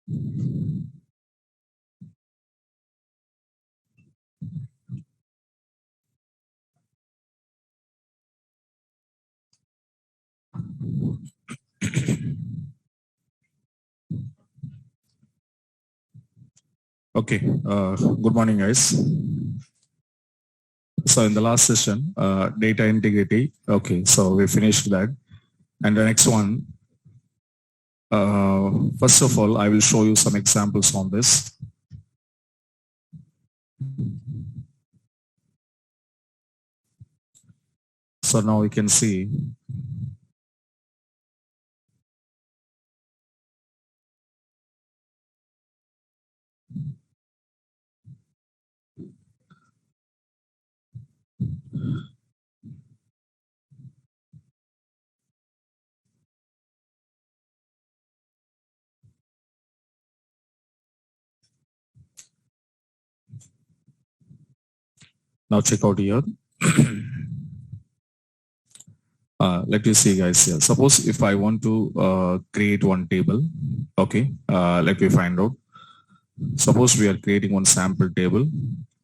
Okay, good morning, guys. So in the last session, data integrity. Okay, so we finished that. And the next one, first of all, I will show you some examples on this. So now we can see. Now check out here. Let me see, guys, here. Suppose if I want to create one table, okay, let me find out. Suppose we are creating one sample table.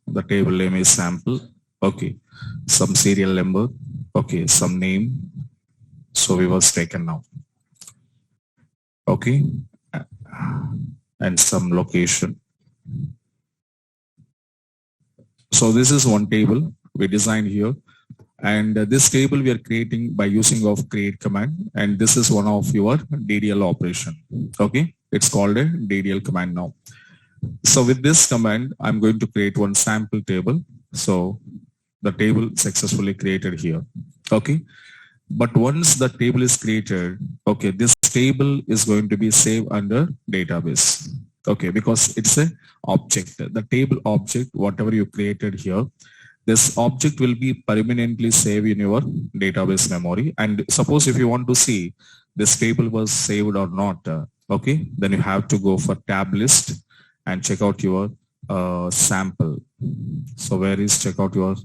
The table name is sample. Okay, some serial number. Okay, some name. So we was taken now. Okay, and some location. So this is one table we designed here. And this table we are creating by using of create command. And this is one of your DDL operation. Okay, it's called a DDL command now. So with this command, I'm going to create one sample table. So the table successfully created here. Okay. But once the table is created, okay, this table is going to be saved under database. Okay, because it's a object. The table object, whatever you created here, this object will be permanently saved in your database memory. And suppose if you want to see this table was saved or not, okay, then you have to go for tab list and check out your sample. So where is check out your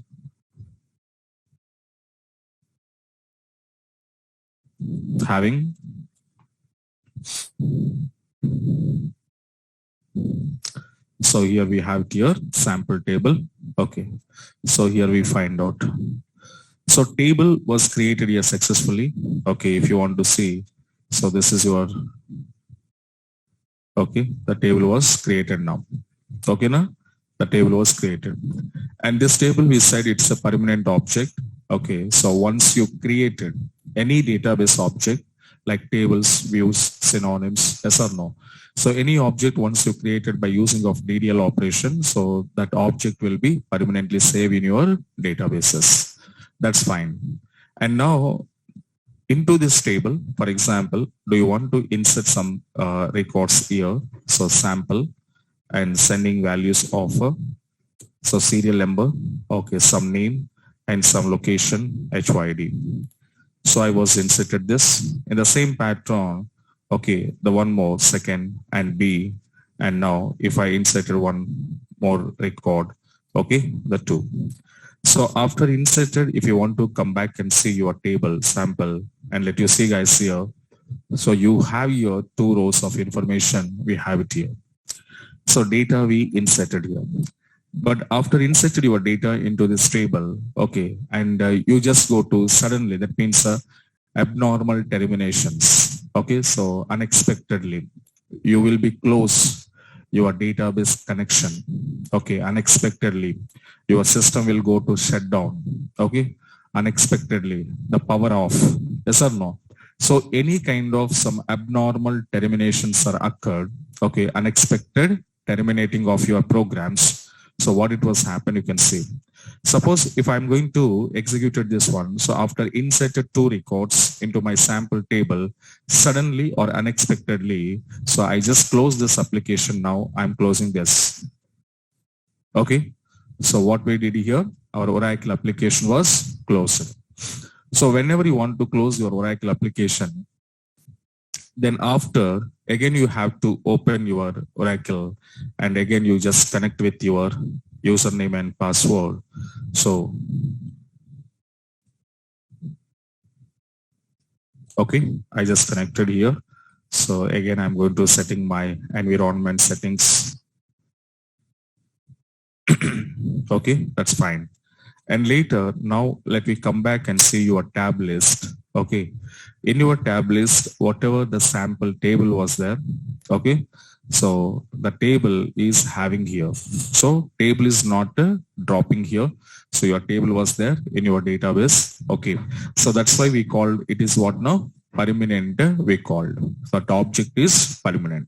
having? So here we have your sample table. Okay. So here we find out. So table was created here successfully. Okay. If you want to see, so this is your, okay. The table was created now. Okay. Now the table was created. And this table we said it's a permanent object. Okay. So once you created any database object like tables, views, synonyms, yes or no. So any object once you created by using of DDL operation, so that object will be permanently saved in your databases. That's fine. And now into this table, for example, do you want to insert some records here? So sample and sending values of so serial number, okay, some name and some location, HYD. So I was inserted this in the same pattern. Okay, the one more second and B. And now if I inserted one more record, okay, the 2. So after inserted, if you want to come back and see your table sample and let you see guys here. So you have your 2 rows of information. We have it here. So data we inserted here. But after inserted your data into this table, okay, and you just go to suddenly, that means abnormal terminations. Okay, so unexpectedly, you will be close your database connection. Okay, unexpectedly, your system will go to shutdown. Okay, unexpectedly, the power off. Yes or no? So any kind of some abnormal terminations are occurred. Okay, unexpected terminating of your programs. So what it was happened, you can see. Suppose if I'm going to execute this one, so after inserted 2 records into my sample table, suddenly or unexpectedly, so I just close this application now, I'm closing this. Okay. So what we did here, our Oracle application was closed. So whenever you want to close your Oracle application, then after, again, you have to open your Oracle and again, you just connect with your username and password. So, okay, I just connected here. So again, I'm going to setting my environment settings. Okay, that's fine. And later, now let me come back and see your tab list. Okay. In your tab list, whatever the sample table was there. Okay. So the table is having here. So table is not dropping here. So your table was there in your database. Okay. So that's why we called it is what now? Permanent we called. So the object is permanent.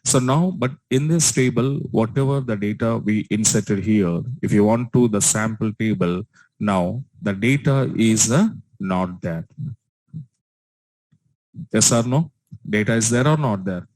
So now, but in this table, whatever the data we inserted here, if you want to the sample table, now the data is not there. Yes or no? Data is there or not there?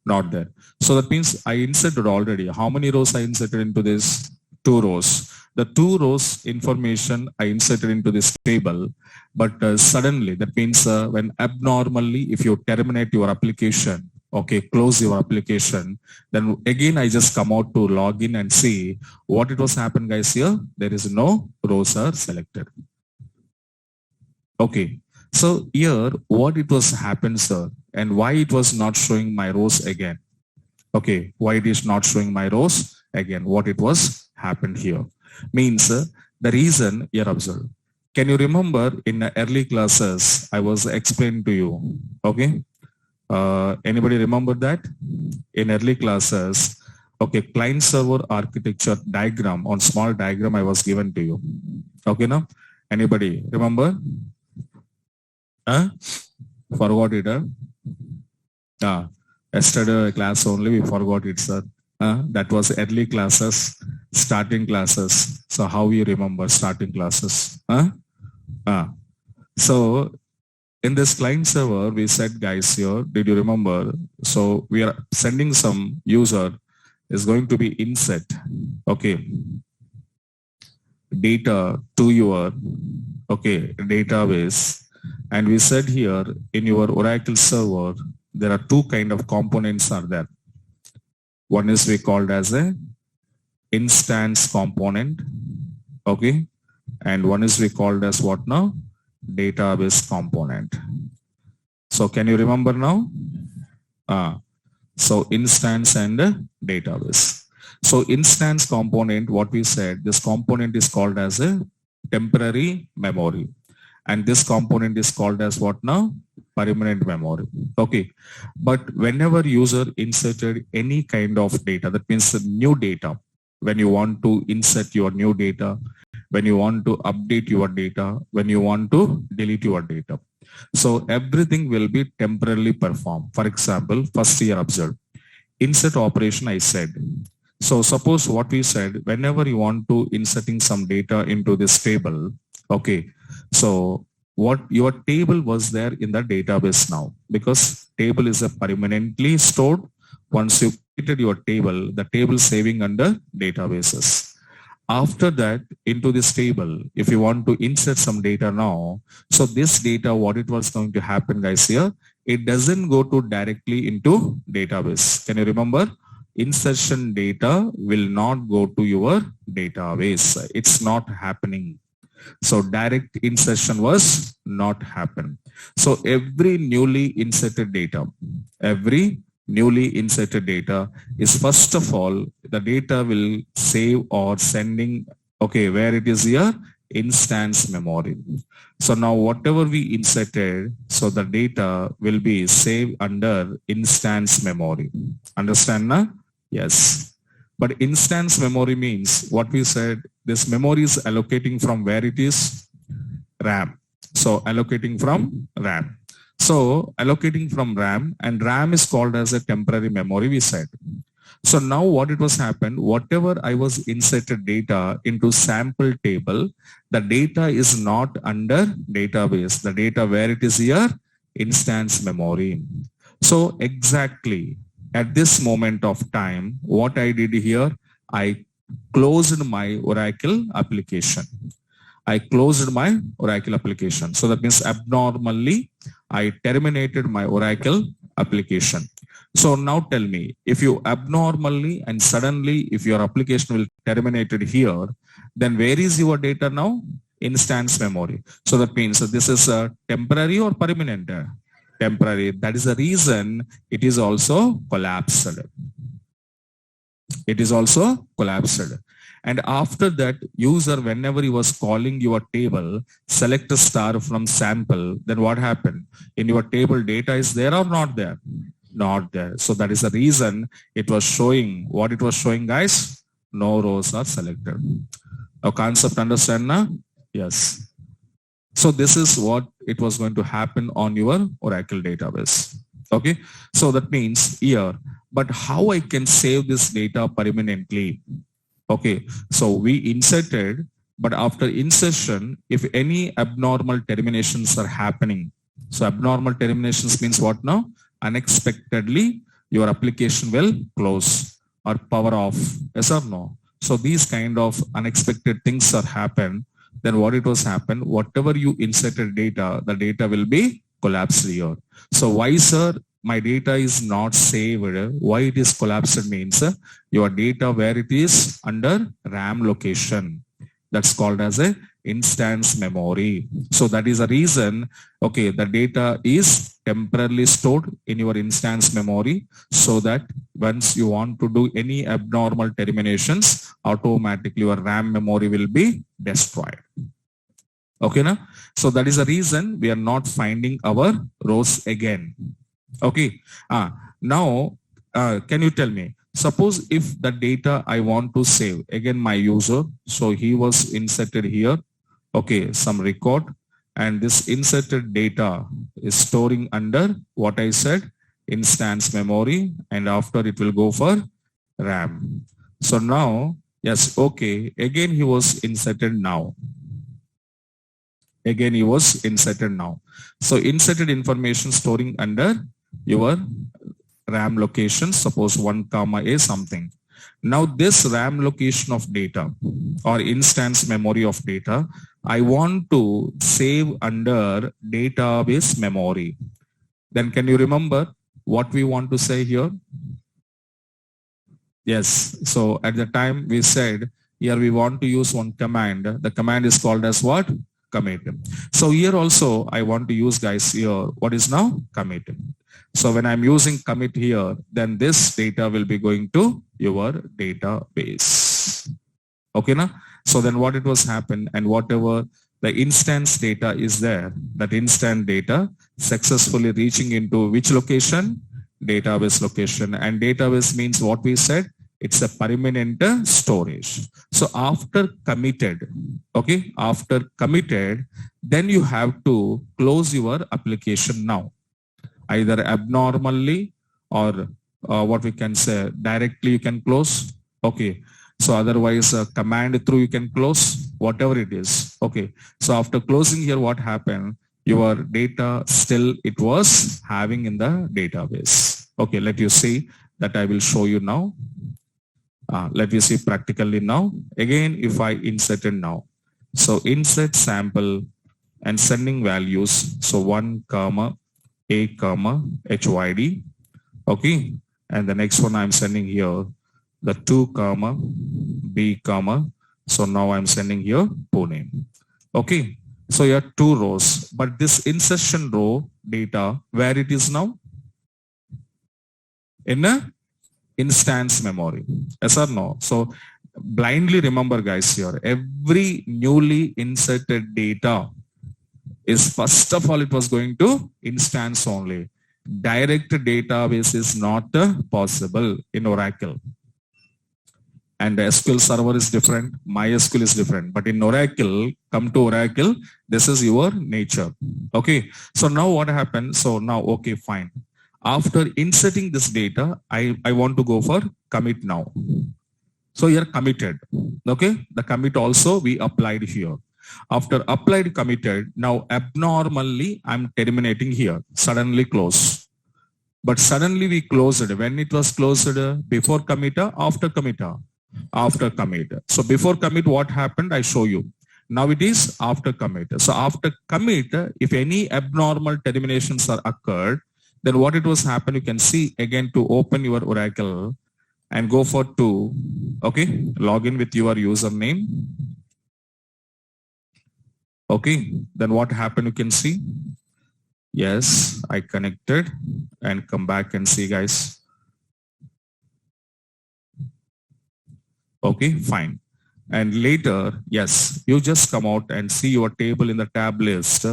Not there. So that means I inserted already. How many rows I inserted into this? 2 rows. The 2 rows information I inserted into this table, but suddenly that means when abnormally, if you terminate your application, okay, close your application, then again I just come out to log in and see what it was happened, guys. Here there is no rows are selected. Okay, so here what it was happened, sir, and why it was not showing my rows again. Okay, why it is not showing my rows again? What it was happened here means the reason here observe. Can you remember in the early classes I was explaining to you? Okay, anybody remember that in early classes? Okay, client server architecture diagram on small diagram I was given to you. Okay, now anybody remember? Forgot it? Yesterday class only we forgot it, sir. That was early classes, starting classes. So how you remember starting classes? So in this client server, we said, guys, here, did you remember? So we are sending some user is going to be insert, okay, data to your, okay, database. And we said here in your Oracle server, there are two kind of components are there. One is we called as a instance component, okay, and one is we called as what now? Database component. So can you remember now? So instance and database. So instance component, what we said, this component is called as a temporary memory. And this component is called as what now? Permanent memory. Okay. But whenever user inserted any kind of data, that means new data, when you want to insert your new data, when you want to update your data, when you want to delete your data. So everything will be temporarily performed. For example, first year observed. Insert operation I said. So suppose what we said, whenever you want to inserting some data into this table, okay, so what your table was there in the database now, because table is a permanently stored. Once you created your table, the table saving under databases. After that, into this table, if you want to insert some data now, so this data, what it was going to happen, guys, here, it doesn't go to directly into database. Can you remember? Insertion data will not go to your database. It's not happening. So direct insertion was not happen. So every newly inserted data is first of all, the data will save or sending, okay, where it is here, instance memory. So now whatever we inserted, so the data will be saved under instance memory. Understand now? Yes. But instance memory means what we said, this memory is allocating from where it is? RAM. So allocating from RAM. So allocating from RAM, and RAM is called as a temporary memory, we said. So now what it was happened, whatever I was inserted data into sample table, the data is not under database. The data where it is here, instance memory. So exactly at this moment of time, what I did here, I closed my Oracle application. I closed my Oracle application. So that means abnormally, I terminated my Oracle application. So now tell me, if you abnormally and suddenly, if your application will terminated here, then where is your data now? Instance memory. So that means this is a temporary or permanent? temporary. That is the reason it is also collapsed. It is also collapsed. And after that, user, whenever he was calling your table, select a star from sample, then what happened? In your table, data is there or not there? Not there. So that is the reason it was showing. What it was showing, guys? No rows are selected. A concept understand now? Yes. So this is what it was going to happen on your Oracle database. Okay. So that means here, but how I can save this data permanently? Okay. So we inserted, but after insertion, if any abnormal terminations are happening, so abnormal terminations means what now? Unexpectedly, your application will close or power off. Yes or no? So these kind of unexpected things are happen. Then what it was happen, whatever you inserted data, the data will be collapsed here. So why, sir, my data is not saved? Why it is collapsed means your data where it is under RAM location. That's called as a instance memory. So that is a reason, okay, the data is temporarily stored in your instance memory so that once you want to do any abnormal terminations, automatically your RAM memory will be destroyed. Okay, na? So that is the reason we are not finding our rows again. Okay. Now, can you tell me, suppose if the data I want to save, again my user, so he was inserted here, okay, some record, and this inserted data is storing under what I said, instance memory, and after it will go for RAM. So now, yes, okay, again he was inserted now. Again he was inserted now. So inserted information storing under your RAM location, suppose 1 comma a something. Now this RAM location of data or instance memory of data, I want to save under database memory. Then can you remember what we want to say here? Yes. So at the time we said here we want to use one command. The command is called as what? Commit. So here also I want to use, guys, here what is now commit. So when I'm using commit here, then this data will be going to your database. Okay, na? So then what it was happen, and whatever the instance data is there, that instant data successfully reaching into which location? Database location. And database means what we said, it's a permanent storage. So after committed, okay, after committed, then you have to close your application now, either abnormally or what we can say directly you can close. Okay. So otherwise command through you can close, whatever it is. Okay. So after closing here, what happened? Your data still it was having in the database. Okay. Let you see that I will show you now. Let you see practically now. Again, if I insert it now. So insert sample and sending values. So 1 comma a comma HYD. Okay. And the next one I'm sending here the 2 comma B comma. So now I'm sending here Pune. Okay. So you have 2 rows, but this insertion row data, where it is now? In a instance memory. Yes or no? So blindly remember, guys, here every newly inserted data is first of all it was going to instance only. Direct database is not possible in Oracle. And the SQL server is different, MySQL is different. But in Oracle, come to Oracle, this is your nature. Okay. So now what happened? So now, okay, fine. After inserting this data, I want to go for commit now. So here committed. Okay. The commit also we applied here. After applied committed, now abnormally I'm terminating here. Suddenly close. But suddenly we closed it. When it was closed, before commit, after commit? After commit. So before commit, what happened? I show you. Now it is after commit. So after commit, if any abnormal terminations are occurred, then what it was happen, you can see again to open your Oracle and go for to, okay, log in with your username. Okay, then what happened, you can see. Yes, I connected and come back and see, guys. Okay, fine. And later, yes, you just come out and see your table in the tab list.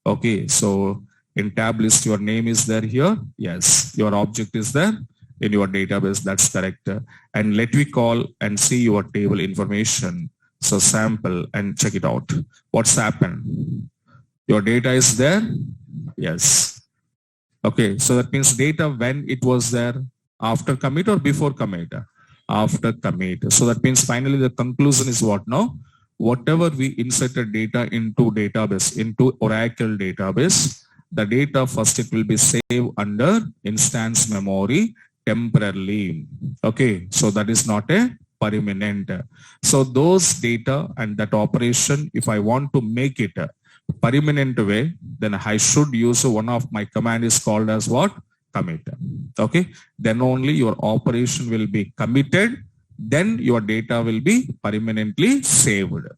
Okay, so in tab list, your name is there here. Yes, your object is there in your database. That's correct. And let me call and see your table information. So sample and check it out. What's happened? Your data is there. Yes. Okay, so that means data when it was there, after commit or before commit? After commit. So that means finally the conclusion is what now? Whatever we inserted data into database, into Oracle database, the data first it will be saved under instance memory temporarily. Okay, so that is not a permanent. So those data and that operation, if I want to make it permanent way, then I should use one of my command is called as what? Commit. Okay. Then only your operation will be committed. Then your data will be permanently saved.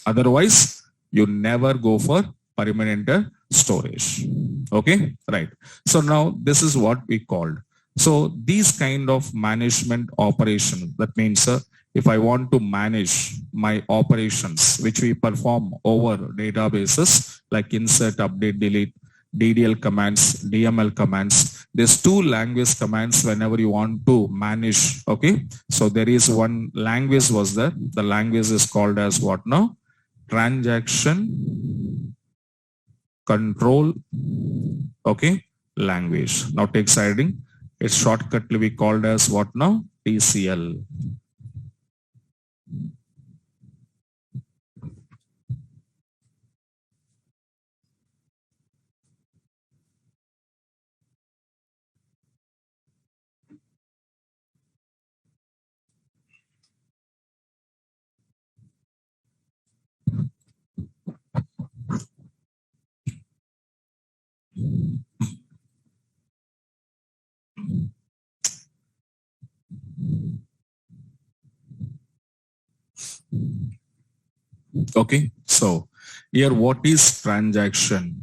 Otherwise, you never go for permanent storage. Okay. Right. So now this is what we called. So these kind of management operation, that means if I want to manage my operations, which we perform over databases like insert, update, delete, DDL commands, DML commands, there's two language commands whenever you want to manage. Okay. So there is one language was there. The language is called as what now? Transaction control. Okay. Language. Now take siding. It's shortcutly we called as what now? TCL. Okay, so here what is transaction?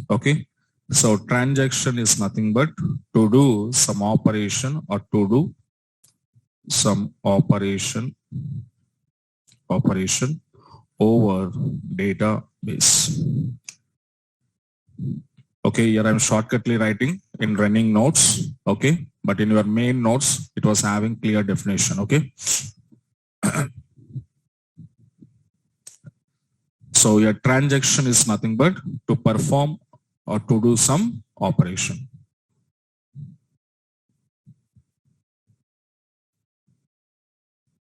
Okay, so transaction is nothing but to do some operation or to do some operation over database. Okay, here I'm shortcutly writing in running notes. Okay, but in your main notes it was having clear definition. Okay. So your transaction is nothing but to perform or to do some operation.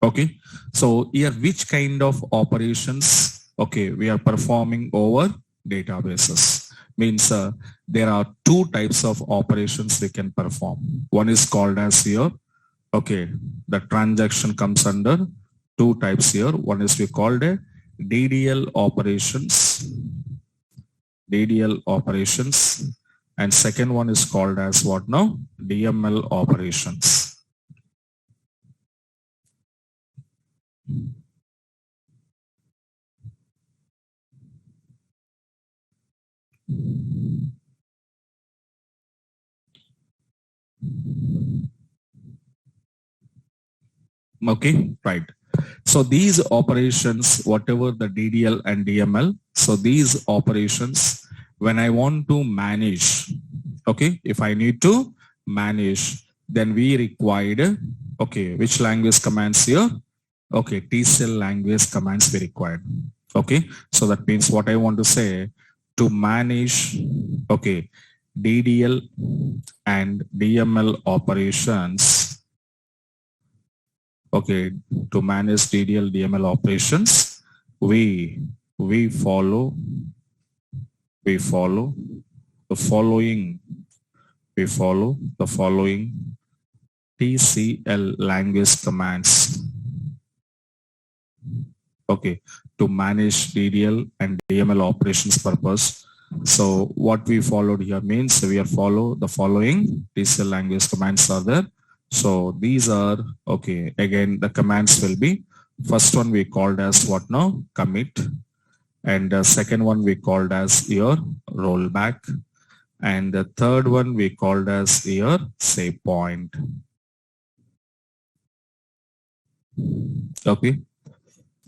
Okay. So here which kind of operations, okay, we are performing over databases. Means there are two types of operations we can perform. One is called as here, okay, the transaction comes under two types here. One is we called a DDL operations, and second one is called as what now? DML operations. Okay, right. So these operations, whatever the DDL and DML, so these operations, when I want to manage, okay, if I need to manage, then we required, okay, which language commands here? Okay, TCL language commands we required. Okay, so that means what I want to say, to manage, okay, DDL and DML operations, okay, to manage DDL DML operations, we follow the following TCL language commands. Okay, to manage DDL and DML operations purpose. So what we followed here means we are follow the following TCL language commands are there. So these are, okay, again the commands will be, first one we called as what now? Commit. And the second one we called as here rollback. And the third one we called as here save point. Okay.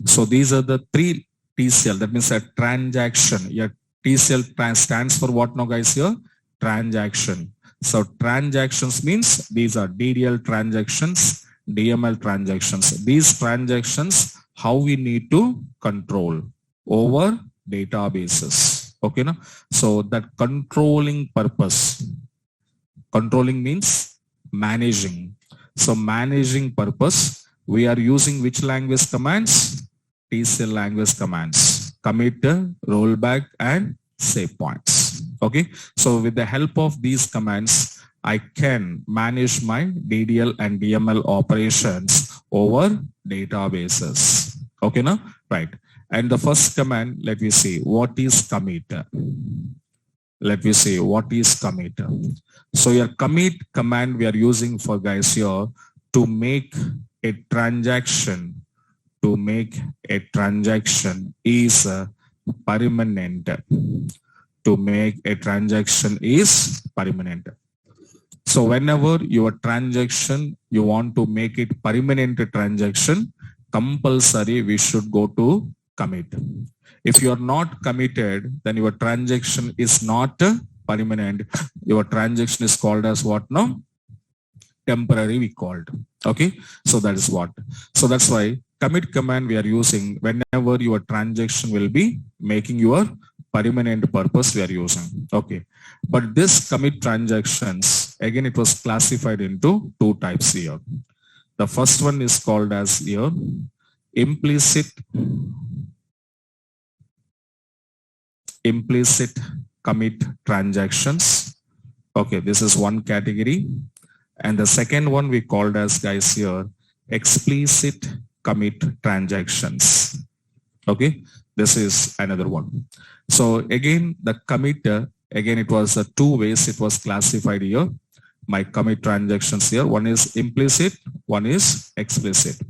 So these are the three TCL. That means a transaction. Yeah, TCL stands for what now, guys? Here, transaction. So transactions means these are DDL transactions, DML transactions. These transactions, how we need to control over databases. Okay, na? So that controlling purpose. Controlling means managing. So managing purpose, we are using which language commands? TCL language commands. Commit, rollback, and save points. Okay. So with the help of these commands, I can manage my DDL and DML operations over databases. Okay, now? Right. And the first command, let me see, what is commit? Let me see, what is commit? So your commit command we are using for guys here to make a transaction, is permanent. To make a transaction is permanent. So whenever your transaction, you want to make it permanent transaction, compulsory we should go to commit. If you are not committed, then your transaction is not permanent. Your transaction is called as what now? Temporary we called. Okay. So that is what. So that's why commit command we are using whenever your transaction will be making your permanent purpose we are using. Okay. But this commit transactions, again, it was classified into two types here. The first one is called as here implicit commit transactions. Okay, this is one category. And the second one we called as guys here explicit commit transactions. Okay, this is another one. So again, the commit, again, it was two ways it was classified here. My commit transactions here, one is implicit, one is explicit.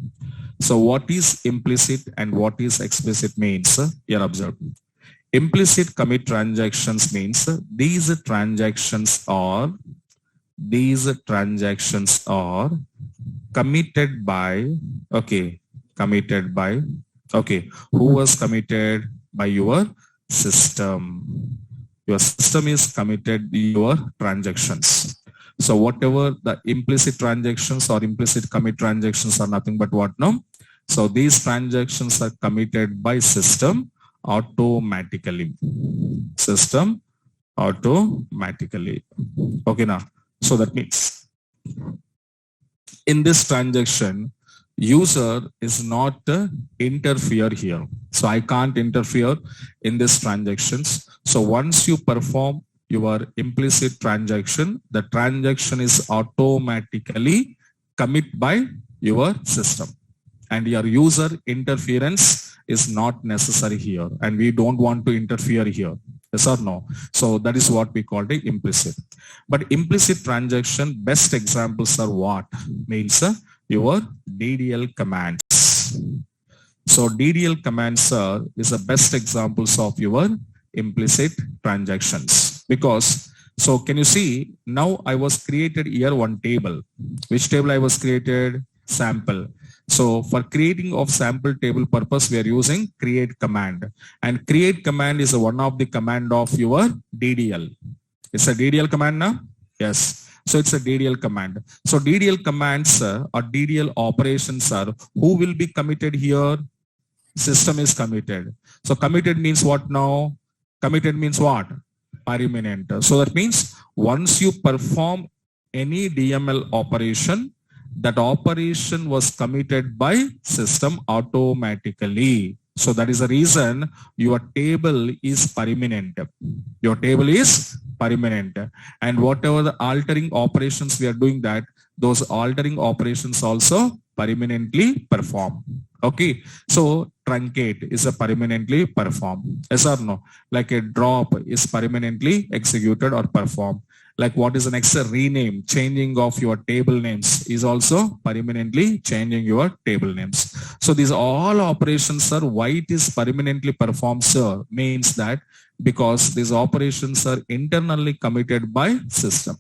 So what is implicit and what is explicit means, here observe. Implicit commit transactions means these transactions are committed by, okay, who was committed? By your system. Your system is committed your transactions. So whatever the implicit transactions or implicit commit transactions are nothing but what now? So these transactions are committed by system automatically. System automatically. Okay, now. So that means in this transaction, user is not interfere here. So I can't interfere in this transactions. So once you perform your implicit transaction, the transaction is automatically commit by your system. And your user interference is not necessary here. And we don't want to interfere here. Yes or no? So that is what we call the implicit. But implicit transaction, best examples are what? Means your DDL commands. So DDL commands is the best examples of your implicit transactions. Because, so can you see, now I was created here one table. Which table I was created? Sample. So for creating of sample table purpose, we are using create command. And create command is one of the command of your DDL. It's a DDL command now? Yes. So it's a DDL command. So DDL commands or DDL operations are who will be committed here? System is committed. So committed means what now? Committed means what? Permanent. So that means once you perform any DML operation, that operation was committed by system automatically. So that is the reason your table is permanent. Your table is permanent. And whatever the altering operations we are doing that, those altering operations also permanently perform. Okay. So truncate is a permanently perform. Yes or no? Like a drop is permanently executed or performed. Like what is the next rename, changing of your table names is also permanently changing your table names. So these all operations are why it is permanently performed, sir, means that because these operations are internally committed by system.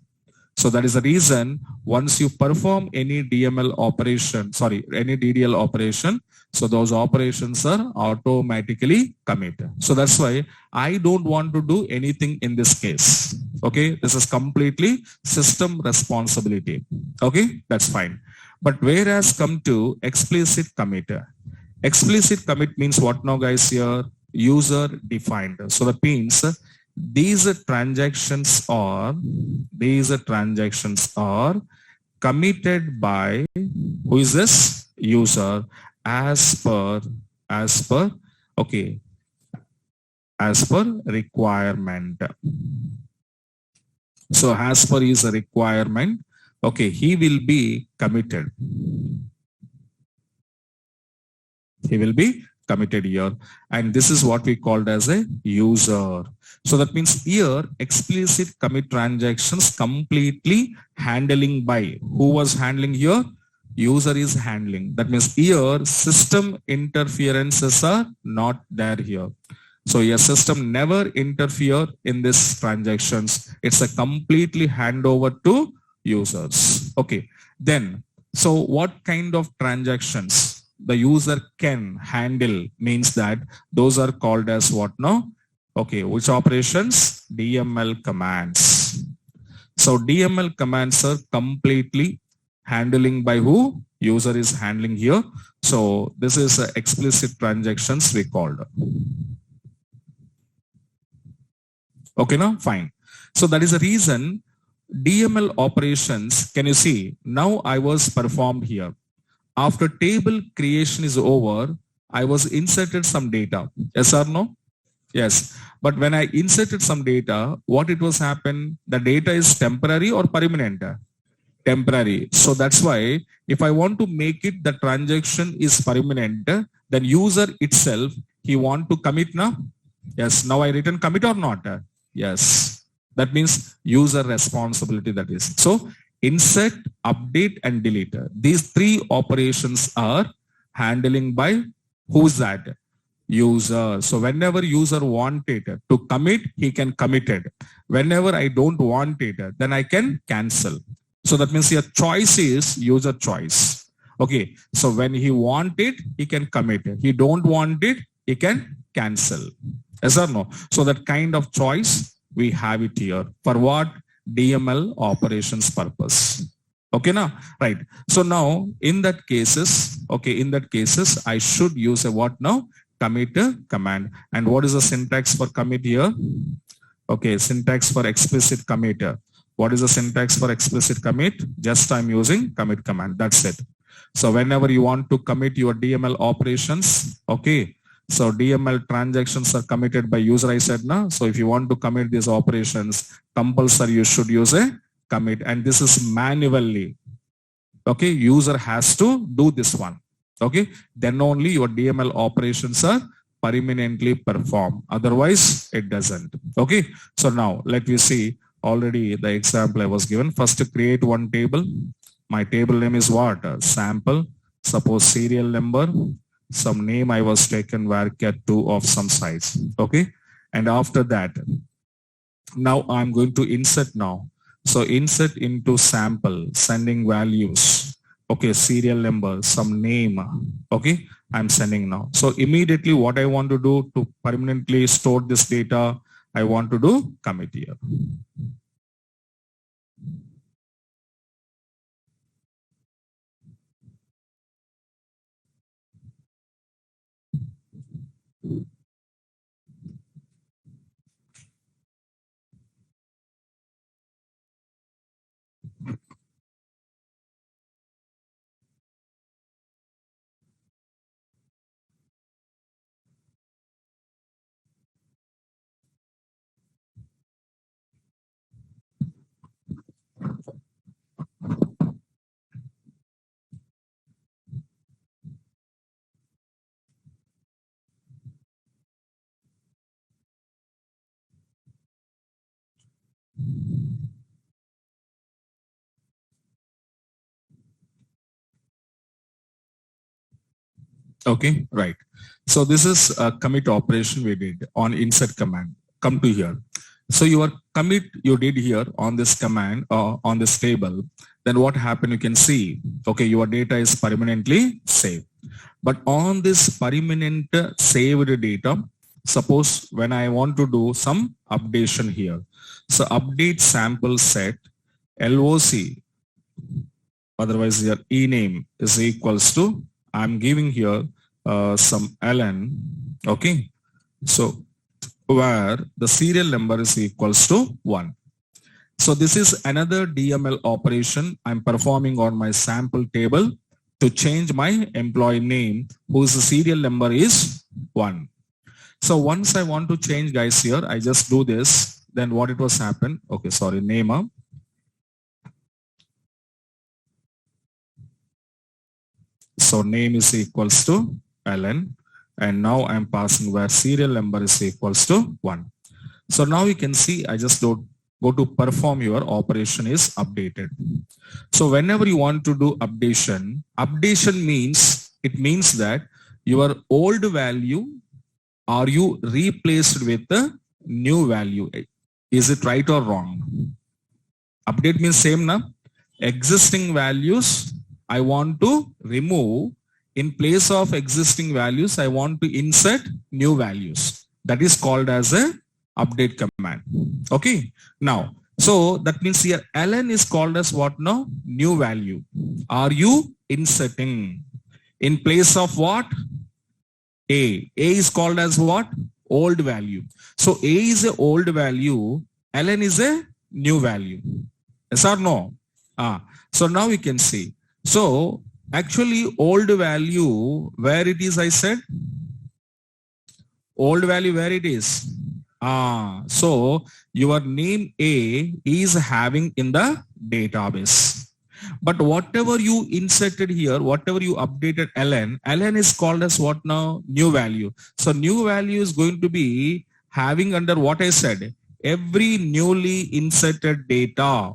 So that is the reason once you perform any DML operation, sorry, any DDL operation, so those operations are automatically committed. So that's why I don't want to do anything in this case. Okay, this is completely system responsibility. Okay, that's fine. But whereas come to explicit commit. Explicit commit means what now guys here? User defined. So that means these transactions are committed by who is this user as per okay as per requirement. So as per his requirement, okay, he will be committed. He will be committed here, and this is what we called as a user. So that means here explicit commit transactions completely handling by who was handling here? User is handling. That means here system interferences are not there here. So your system never interfere in these transactions. It's a completely handover to users. Okay. Then, so what kind of transactions the user can handle means that those are called as what now? Okay. Which operations? DML commands. So DML commands are completely handling by who? User is handling here. So this is explicit transactions we called. Okay, now fine. So that is the reason DML operations, can you see, now I was performed here. After table creation is over, I was inserted some data. Yes or no? Yes. But when I inserted some data, what it was happen? The data is temporary or permanent? Temporary. So that's why if I want to make it the transaction is permanent, then user itself, he want to commit now. Yes. Now I written commit or not? Yes. That means user responsibility that is. So insert, update and delete. These three operations are handling by who's that? User. So whenever user wanted to commit, he can commit it. Whenever I don't want it, then I can cancel. So that means your choice is user choice. Okay. So when he want it, he can commit it. He don't want it, he can cancel. Yes or no? So that kind of choice we have it here. For what? DML operations purpose. Okay now? Right. So now in that cases, I should use a what now? Commit command. And what is the syntax for commit here? Okay, syntax for explicit commit. What is the syntax for explicit commit? Just I'm using commit command. That's it. So whenever you want to commit your DML operations, okay. So DML transactions are committed by user, I said now. So if you want to commit these operations, compulsory you should use a commit. And this is manually. Okay, user has to do this one. Okay, then only your DML operations are permanently performed. Otherwise, it doesn't. Okay, so now let me see already the example I was given. First, to create one table. My table name is what? Sample. Suppose serial number. Some name I was taken varchar2 of some size. Okay, and after that, now I'm going to insert now. So insert into sample, sending values. Okay, serial number, some name. Okay, I'm sending now. So immediately what I want to do to permanently store this data, I want to do commit here. Okay, right. So this is a commit operation we did on insert command. Come to here. So your commit you did here on this command on this table, then what happened you can see, okay, your data is permanently saved. But on this permanent saved data, suppose when I want to do some updation here. So update sample set LOC, otherwise your ename is equals to, I'm giving here some ln, okay, so where the serial number is equals to 1. So this is another DML operation I'm performing on my sample table to change my employee name whose serial number is 1. So once I want to change guys here, I just do this, then what it was happen, okay, sorry, name up. So name is equals to ln, and now I'm passing where serial number is equals to 1. So now you can see I just go to perform your operation is updated. So whenever you want to do updation means, it means that your old value are you replaced with the new value. Is it right or wrong? Update means same na? Existing values I want to remove. In place of existing values, I want to insert new values. That is called as a update command. Okay. Now, so that means here ln is called as what now? New value. Are you inserting in place of what? A. A is called as what? Old value. So A is a old value. ln is a new value. Yes or no? So now we can see. So actually old value, where it is, I said? Old value where it is? So your name A is having in the database. But whatever you inserted here, whatever you updated ln is called as what now? New value. So new value is going to be having under what I said? Every newly inserted data.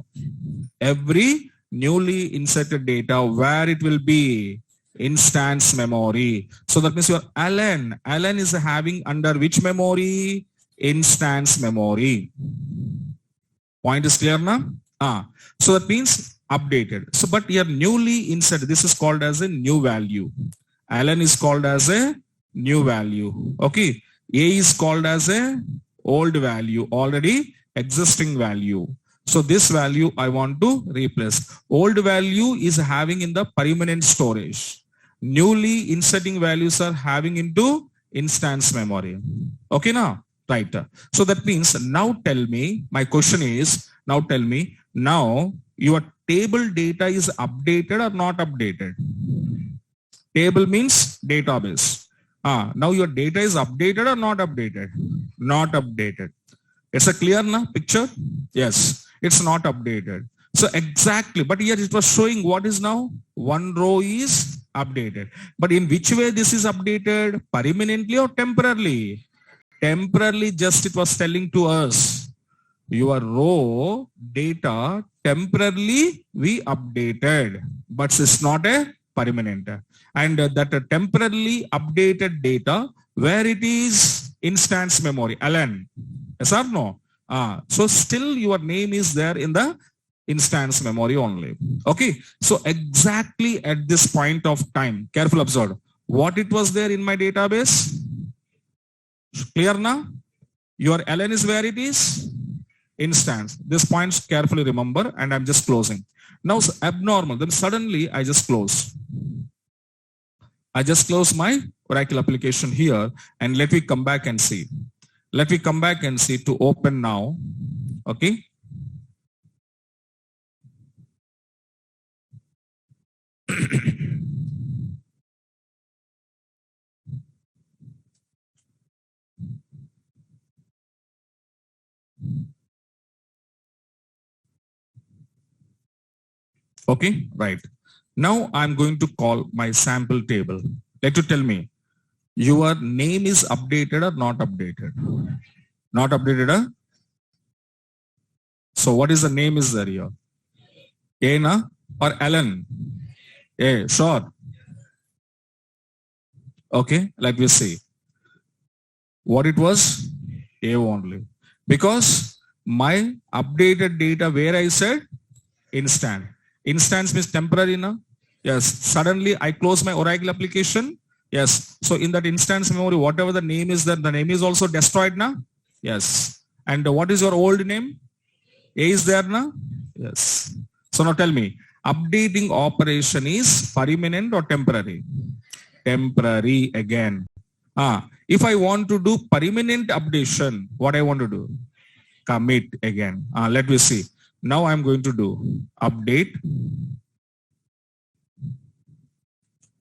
Every newly inserted data, where it will be? Instance memory. So that means your ln is having under which memory? Instance memory. Point is clear now? So that means updated. So but here newly inserted, this is called as a new value. ln is called as a new value. Okay. A is called as a old value, already existing value. So this value I want to replace. Old value is having in the permanent storage. Newly inserting values are having into instance memory. Okay now? Right. So that means now tell me, my question is, now tell me, now your table data is updated or not updated? Table means database. Now your data is updated or not updated? Not updated. It's a clear na picture? Yes, it's not updated. So exactly, but here it was showing what is now? One row is updated. But in which way this is updated? Permanently or temporarily? Temporarily, just it was telling to us. Your row data temporarily we updated, but it's not a permanent. And that temporarily updated data, where it is? Instance memory, ln. Yes or no? So still your name is there in the instance memory only. Okay. So exactly at this point of time, careful observe, what it was there in my database? Clear now? Your ln is where it is? Instance. This points carefully remember, and I'm just closing. Now abnormal, then suddenly I just close. I just close my Oracle application here, and let me come back and see. Let me come back and see to open now. Okay. Okay, right. Now I'm going to call my sample table. Let you tell me, your name is updated or not updated? Not updated, huh? So what is the name is there here? Ana or Alan? A, sure. Okay, let me see. What it was? A only. Because my updated data where I said instant. Instance means temporary now. Yes. Suddenly I close my Oracle application. Yes. So in that instance memory, whatever the name is, that the name is also destroyed now. Yes. And what is your old name? A is there now? Yes. So now tell me, updating operation is permanent or temporary? Temporary again. If I want to do permanent updation, what I want to do? Commit again. Let me see. Now I'm going to do update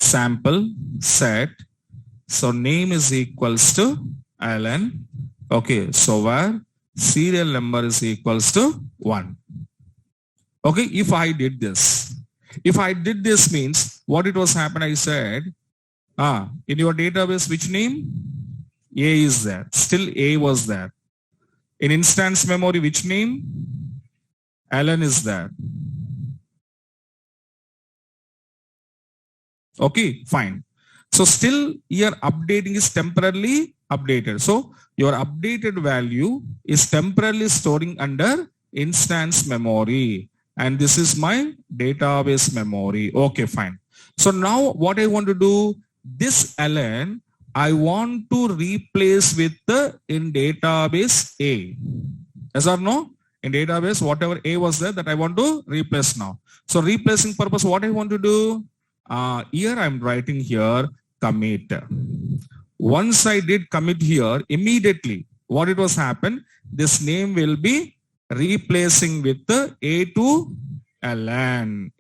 sample set. So name is equals to Alan. Okay. So where serial number is equals to 1. Okay. If I did this means what it was happen, I said, in your database, which name? A is there. Still A was there. In instance memory, which name? Alan is there. Okay, fine. So still your updating is temporarily updated. So your updated value is temporarily storing under instance memory. And this is my database memory. Okay, fine. So now what I want to do, this Alan, I want to replace with the in database A. Yes or no? In database, whatever A was there, that I want to replace now. So replacing purpose, what I want to do? Here I'm writing here commit. Once I did commit here, immediately what it was happen, this name will be replacing with the A to Ln.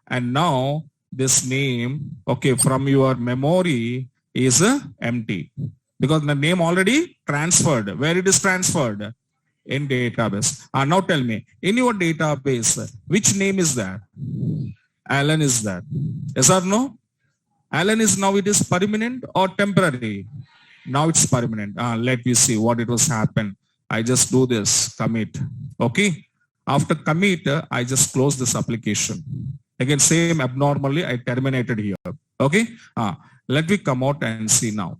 And now this name, okay, from your memory is empty because the name already transferred. Where it is transferred? In database. Now tell me, in your database, which name is that? Alan is that. Yes or no? Alan is now, it is permanent or temporary? Now it's permanent. Let me see what it was happen. I just do this commit. Okay. After commit, I just close this application. Again, same abnormally, I terminated here. Okay. Let me come out and see now.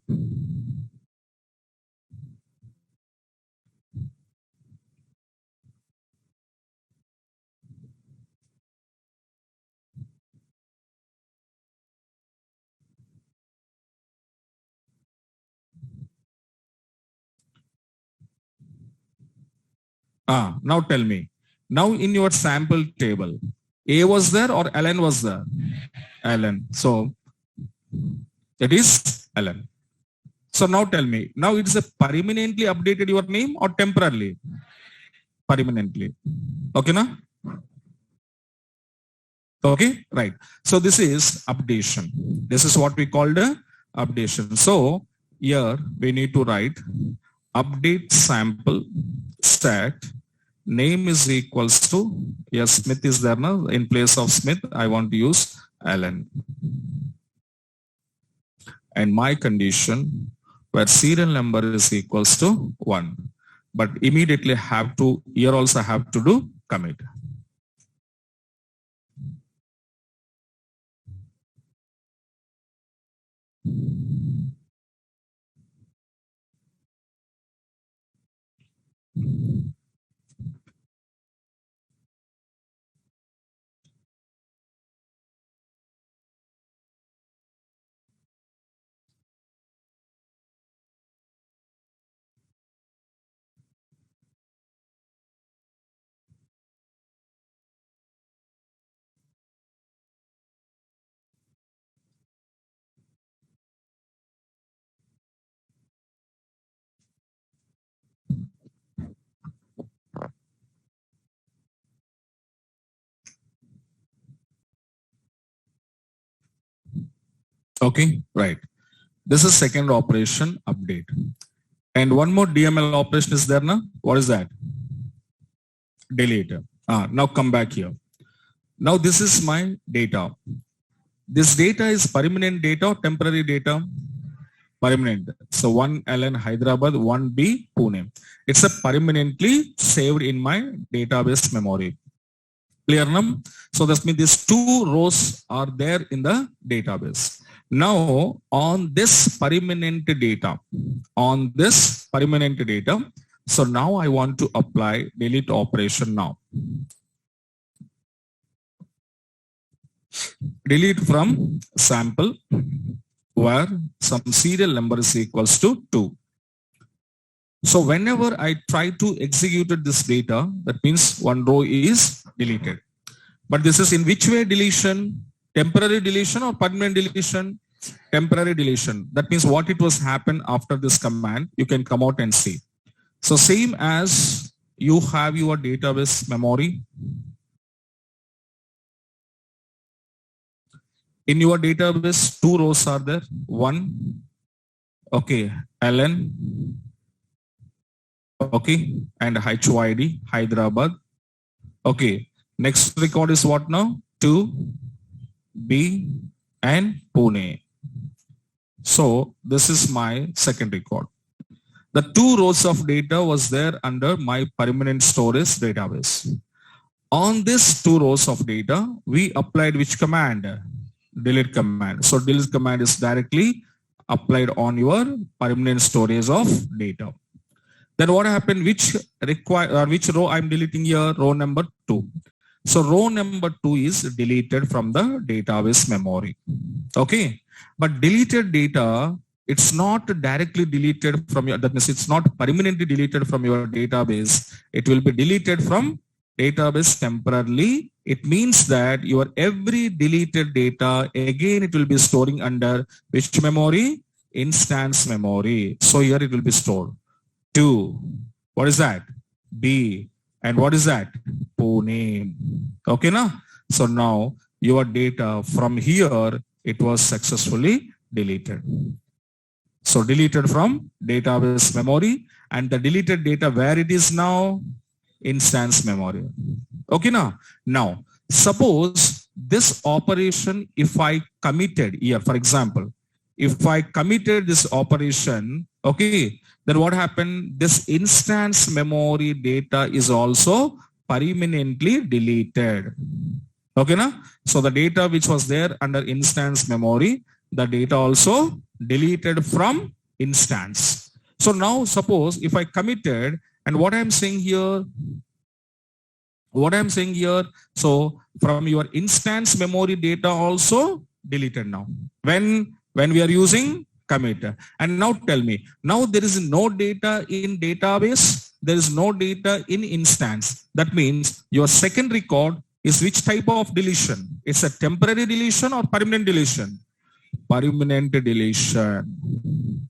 Now tell me. Now in your sample table, A was there or Alan was there? Alan. So it is Alan. So now tell me. Now it's a permanently updated your name or temporarily? Permanently. Okay, na? Okay, right. So this is updation. This is what we call the updation. So here we need to write update sample stat name is equals to, yes, Smith is there now. In place of Smith, I want to use Alan. And my condition where serial number is equals to 1. But immediately have to, here also have to do commit. Okay, right. This is second operation update. And one more DML operation is there now. What is that? Delete. Now come back here. Now this is my data. This data is permanent data or temporary data? Permanent. So 1 Alan Hyderabad, 1 B Pune. It's a permanently saved in my database memory. Clear now? So that means these two rows are there in the database. Now on this permanent data, so now I want to apply delete operation now. Delete from sample where some serial number is equals to 2. So whenever I try to execute this data, that means one row is deleted. But this is in which way deletion? Temporary deletion or permanent deletion? Temporary deletion. That means what it was happen after this command, you can come out and see. So same as you have your database memory. In your database, 2 rows are there. One, okay, LN, okay, and HYD, Hyderabad. Okay, next record is what now? 2, B, and Pune. So this is my second record. The 2 rows of data was there under my permanent storage database. On this 2 rows of data, we applied which command? Delete command. So delete command is directly applied on your permanent storage of data. Then what happened? Which row I'm deleting here? Row number 2. So row number 2 is deleted from the database memory. Okay. But deleted data, it's not directly deleted from your, that means it's not permanently deleted from your database. It will be deleted from database temporarily. It means that your every deleted data, again, it will be storing under which memory? Instance memory. So here it will be stored. 2. What is that? B. And what is that? Pune. Okay, now? So now your data from here, it was successfully deleted. So deleted from database memory, and the deleted data, where it is now? Instance memory. Okay, now suppose this operation, if I committed here, for example, if I committed this operation, okay, then what happened? This instance memory data is also permanently deleted. Okay, so the data which was there under instance memory, the data also deleted from instance. So now suppose if I committed, and what I'm saying here, so from your instance memory data also deleted now. When we are using commit. And now tell me, now there is no data in database, there is no data in instance. That means your second record is which type of deletion? It's a temporary deletion or permanent deletion? Permanent deletion.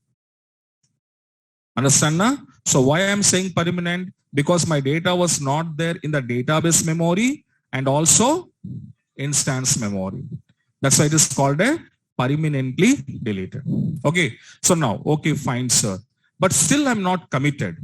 Understand now? So why I am saying permanent? Because my data was not there in the database memory and also instance memory. That's why it is called a permanently deleted. Okay. So now, okay, fine, sir. But still I'm not committed.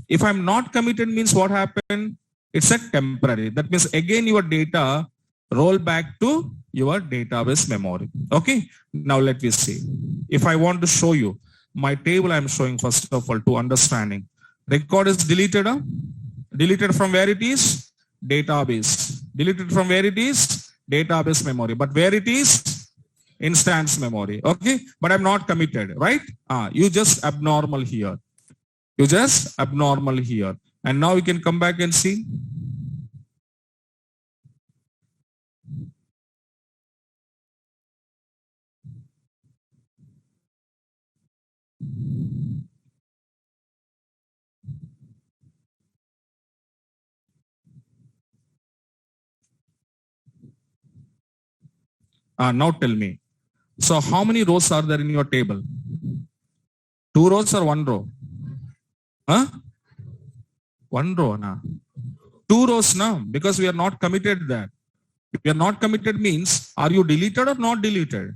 If I'm not committed means what happened? It's a temporary. That means again your data roll back to your database memory. Okay. Now let me see. If I want to show you my table, I'm showing first of all to understanding. Record is deleted. Deleted from where it is? Database. Deleted from where it is? Database memory. But where it is? Instance memory. Okay. But I'm not committed, right? You just abnormal here. You just abnormal here. And now you can come back and see. Now tell me. So how many rows are there in your table? 2 rows or 1 row? 1 row, na? 2 rows now, because we are not committed there. We are not committed means, are you deleted or not deleted?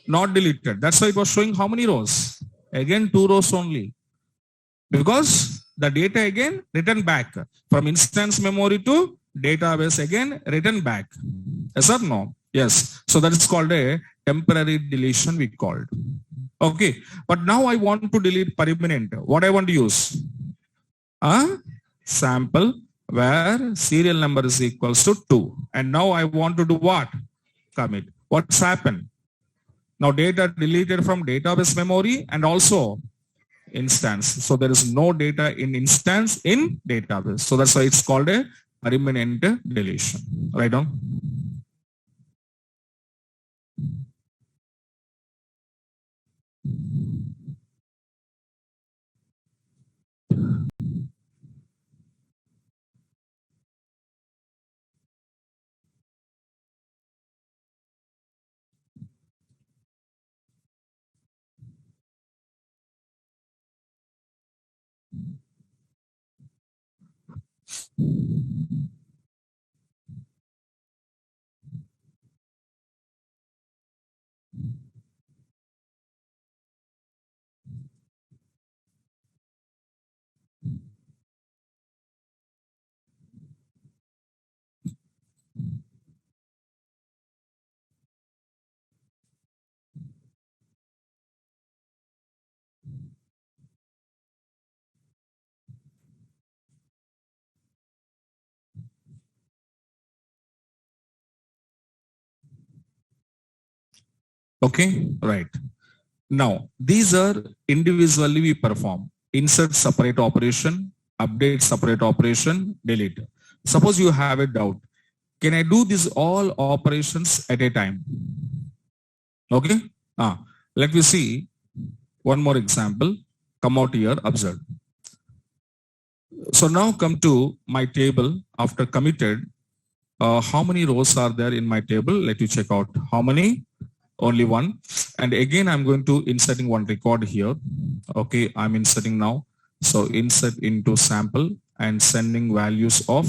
Not deleted. That's why it was showing how many rows? Again 2 rows only. Because the data again returned back from instance memory to database, again returned back. Yes or no? Yes. So that is called a temporary deletion we called. Okay. But now I want to delete permanent. What I want to use? Sample where serial number is equals to 2. And now I want to do what? Commit. What's happened? Now data deleted from database memory and also instance. So there is no data in instance in database. So that's why it's called a permanent deletion. Right on. Okay, right. Now, these are individually we perform. Insert separate operation, update separate operation, delete. Suppose you have a doubt. Can I do these all operations at a time? Okay. Let me see one more example. Come out here, observe. So now come to my table after committed. How many rows are there in my table? Let you check out. How many? Only one. And again, I'm going to inserting one record here. Okay, I'm inserting now. So insert into sample and sending values of,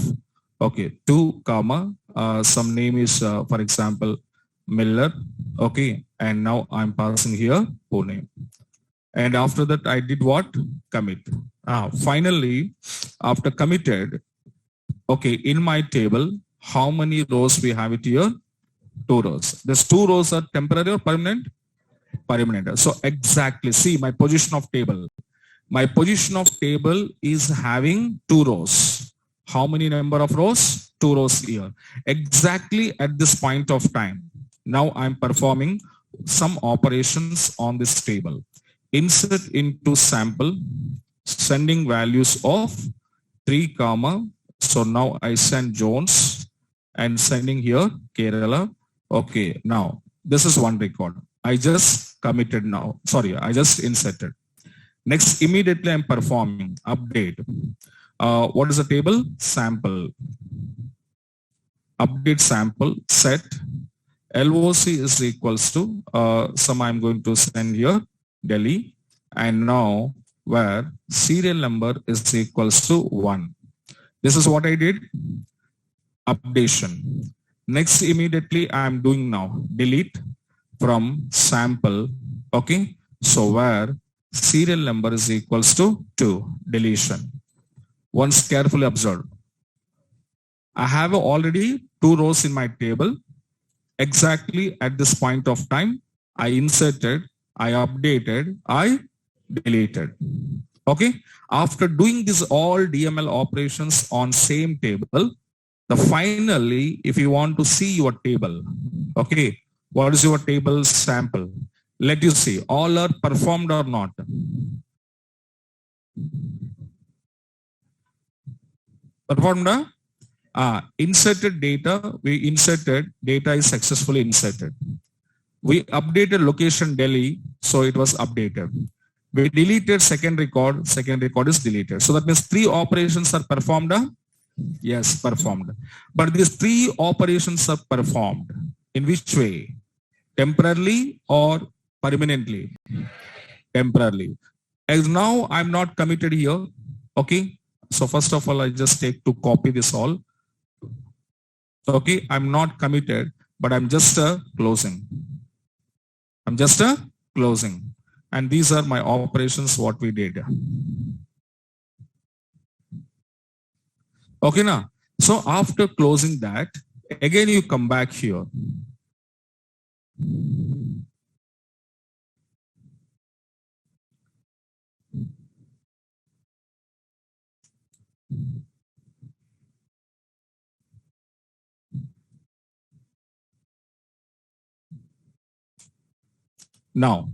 okay, 2 comma, some name is, for example, Miller. Okay, and now I'm passing here Pune. And after that, I did what? Commit. Finally, after committed, okay, in my table, how many rows we have it here? 2 rows. These 2 rows are temporary or permanent? Permanent. So exactly, see my position of table. My position of table is having 2 rows. How many number of rows? 2 rows here. Exactly at this point of time. Now I'm performing some operations on this table. Insert into sample, sending values of 3 comma. So now I send Jones and sending here Kerala. Okay, now this is one record. I just committed now. Sorry, I just inserted. Next, immediately I'm performing update. What is the table? Sample. Update sample set. LOC is equals to some I'm going to send here Delhi. And now where serial number is equals to 1. This is what I did. Updation. Next, immediately I'm doing now delete from sample. Okay. So where serial number is equals to 2. Deletion. Once carefully observed. I have already 2 rows in my table. Exactly at this point of time, I inserted, I updated, I deleted. Okay. After doing this all DML operations on same table, the finally, if you want to see your table, okay, what is your table sample? Let you see all are performed or not. Performed? Inserted data, we inserted data is successfully inserted. We updated location Delhi, so it was updated. We deleted second record is deleted. So that means 3 operations are performed. Yes, performed. But these 3 operations are performed in which way? Temporarily or permanently? Temporarily. As now I'm not committed here. Okay. So first of all, I just take to copy this all. Okay. I'm not committed, but I'm just closing. I'm just closing. And these are my operations, what we did. Okay, now. So after closing that, again you come back here. Now,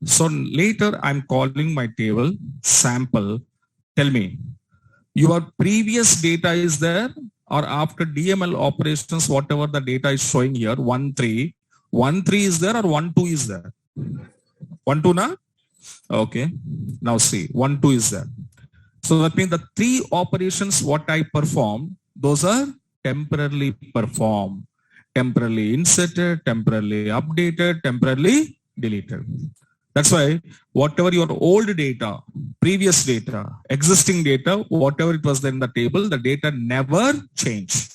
so later I'm calling my table sample. Tell me, your previous data is there or after DML operations, whatever the data is showing here, 1 3 is there or 1 2 is there? 1 2 na? Okay. Now see, 1 2 is there. So that means the three operations what I perform, those are temporarily performed, temporarily inserted, temporarily updated, temporarily deleted. That's why whatever your old data, previous data, existing data, whatever it was there in the table, the data never changed.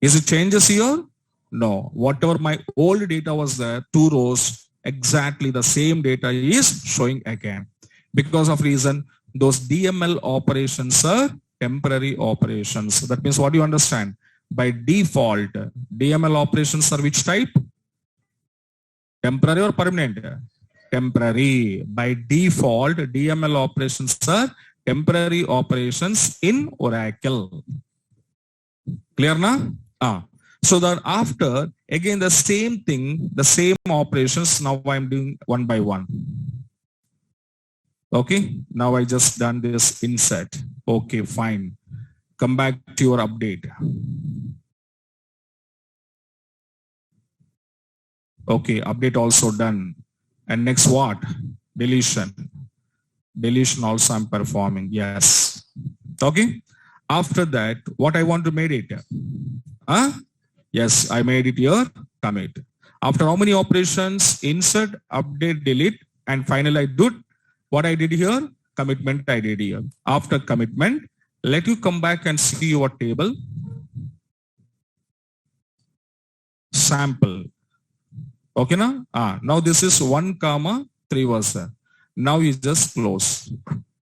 Is it changes here? No. Whatever my old data was there, 2 rows, exactly the same data is showing again. Because of reason, those DML operations are temporary operations. So that means what do you understand? By default, DML operations are which type? Temporary or permanent? Temporary. By default, DML operations are temporary operations in Oracle. Clear na? Ah. So that after, again the same thing, the same operations, now I'm doing one by one. Okay, now I just done this insert. Okay, fine. Come back to your update. Okay, update also done. And next what? Deletion. Deletion also I'm performing. Yes. Okay. After that, what I want to make it? Huh? Yes, I made it here. Commit. After how many operations? Insert, update, delete, and finally I did what I did here. Commitment I did here. After commitment, let you come back and see your table. Sample. Okay, now? Now this is 1 comma 3 was there. Now you just close.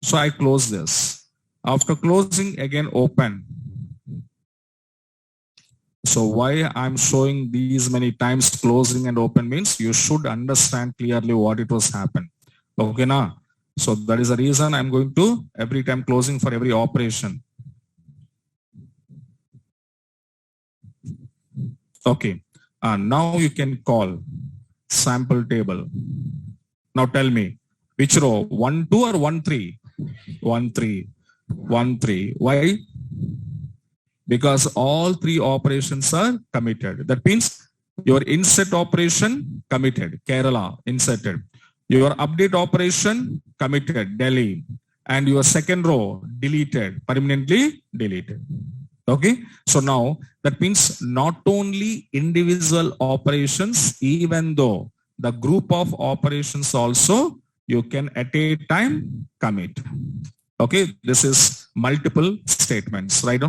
So I close this. After closing, again open. So why I'm showing these many times closing and open means you should understand clearly what it was happened. Okay, now. So that is the reason I'm going to every time closing for every operation. Okay. Now you can call sample table. Now tell me which row? 1 2 or 1 3? 1 3. 1 3. Why? Because all three operations are committed. That means your insert operation committed, Kerala inserted. Your update operation committed, Delhi. And your second row deleted, permanently deleted. Okay. So now that means not only individual operations, even though the group of operations also you can at a time commit. Okay. This is multiple statements, right?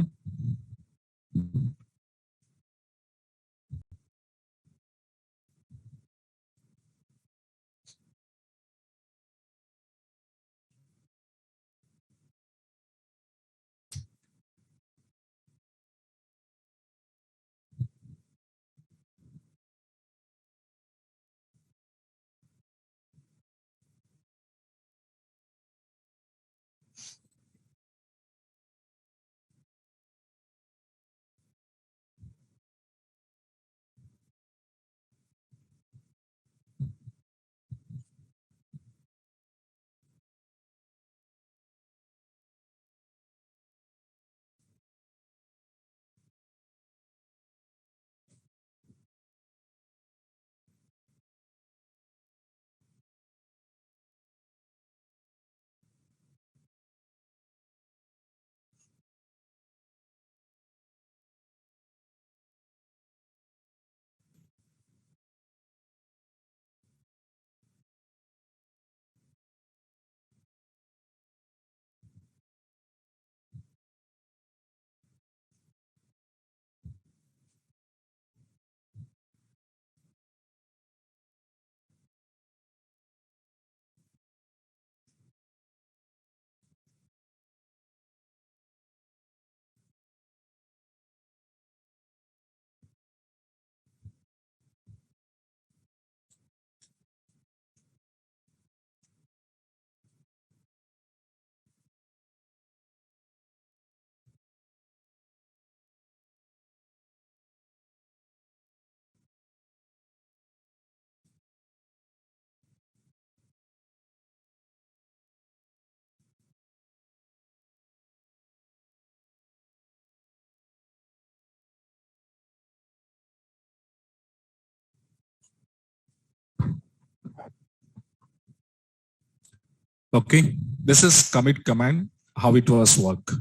Okay, this is commit command, how it was work.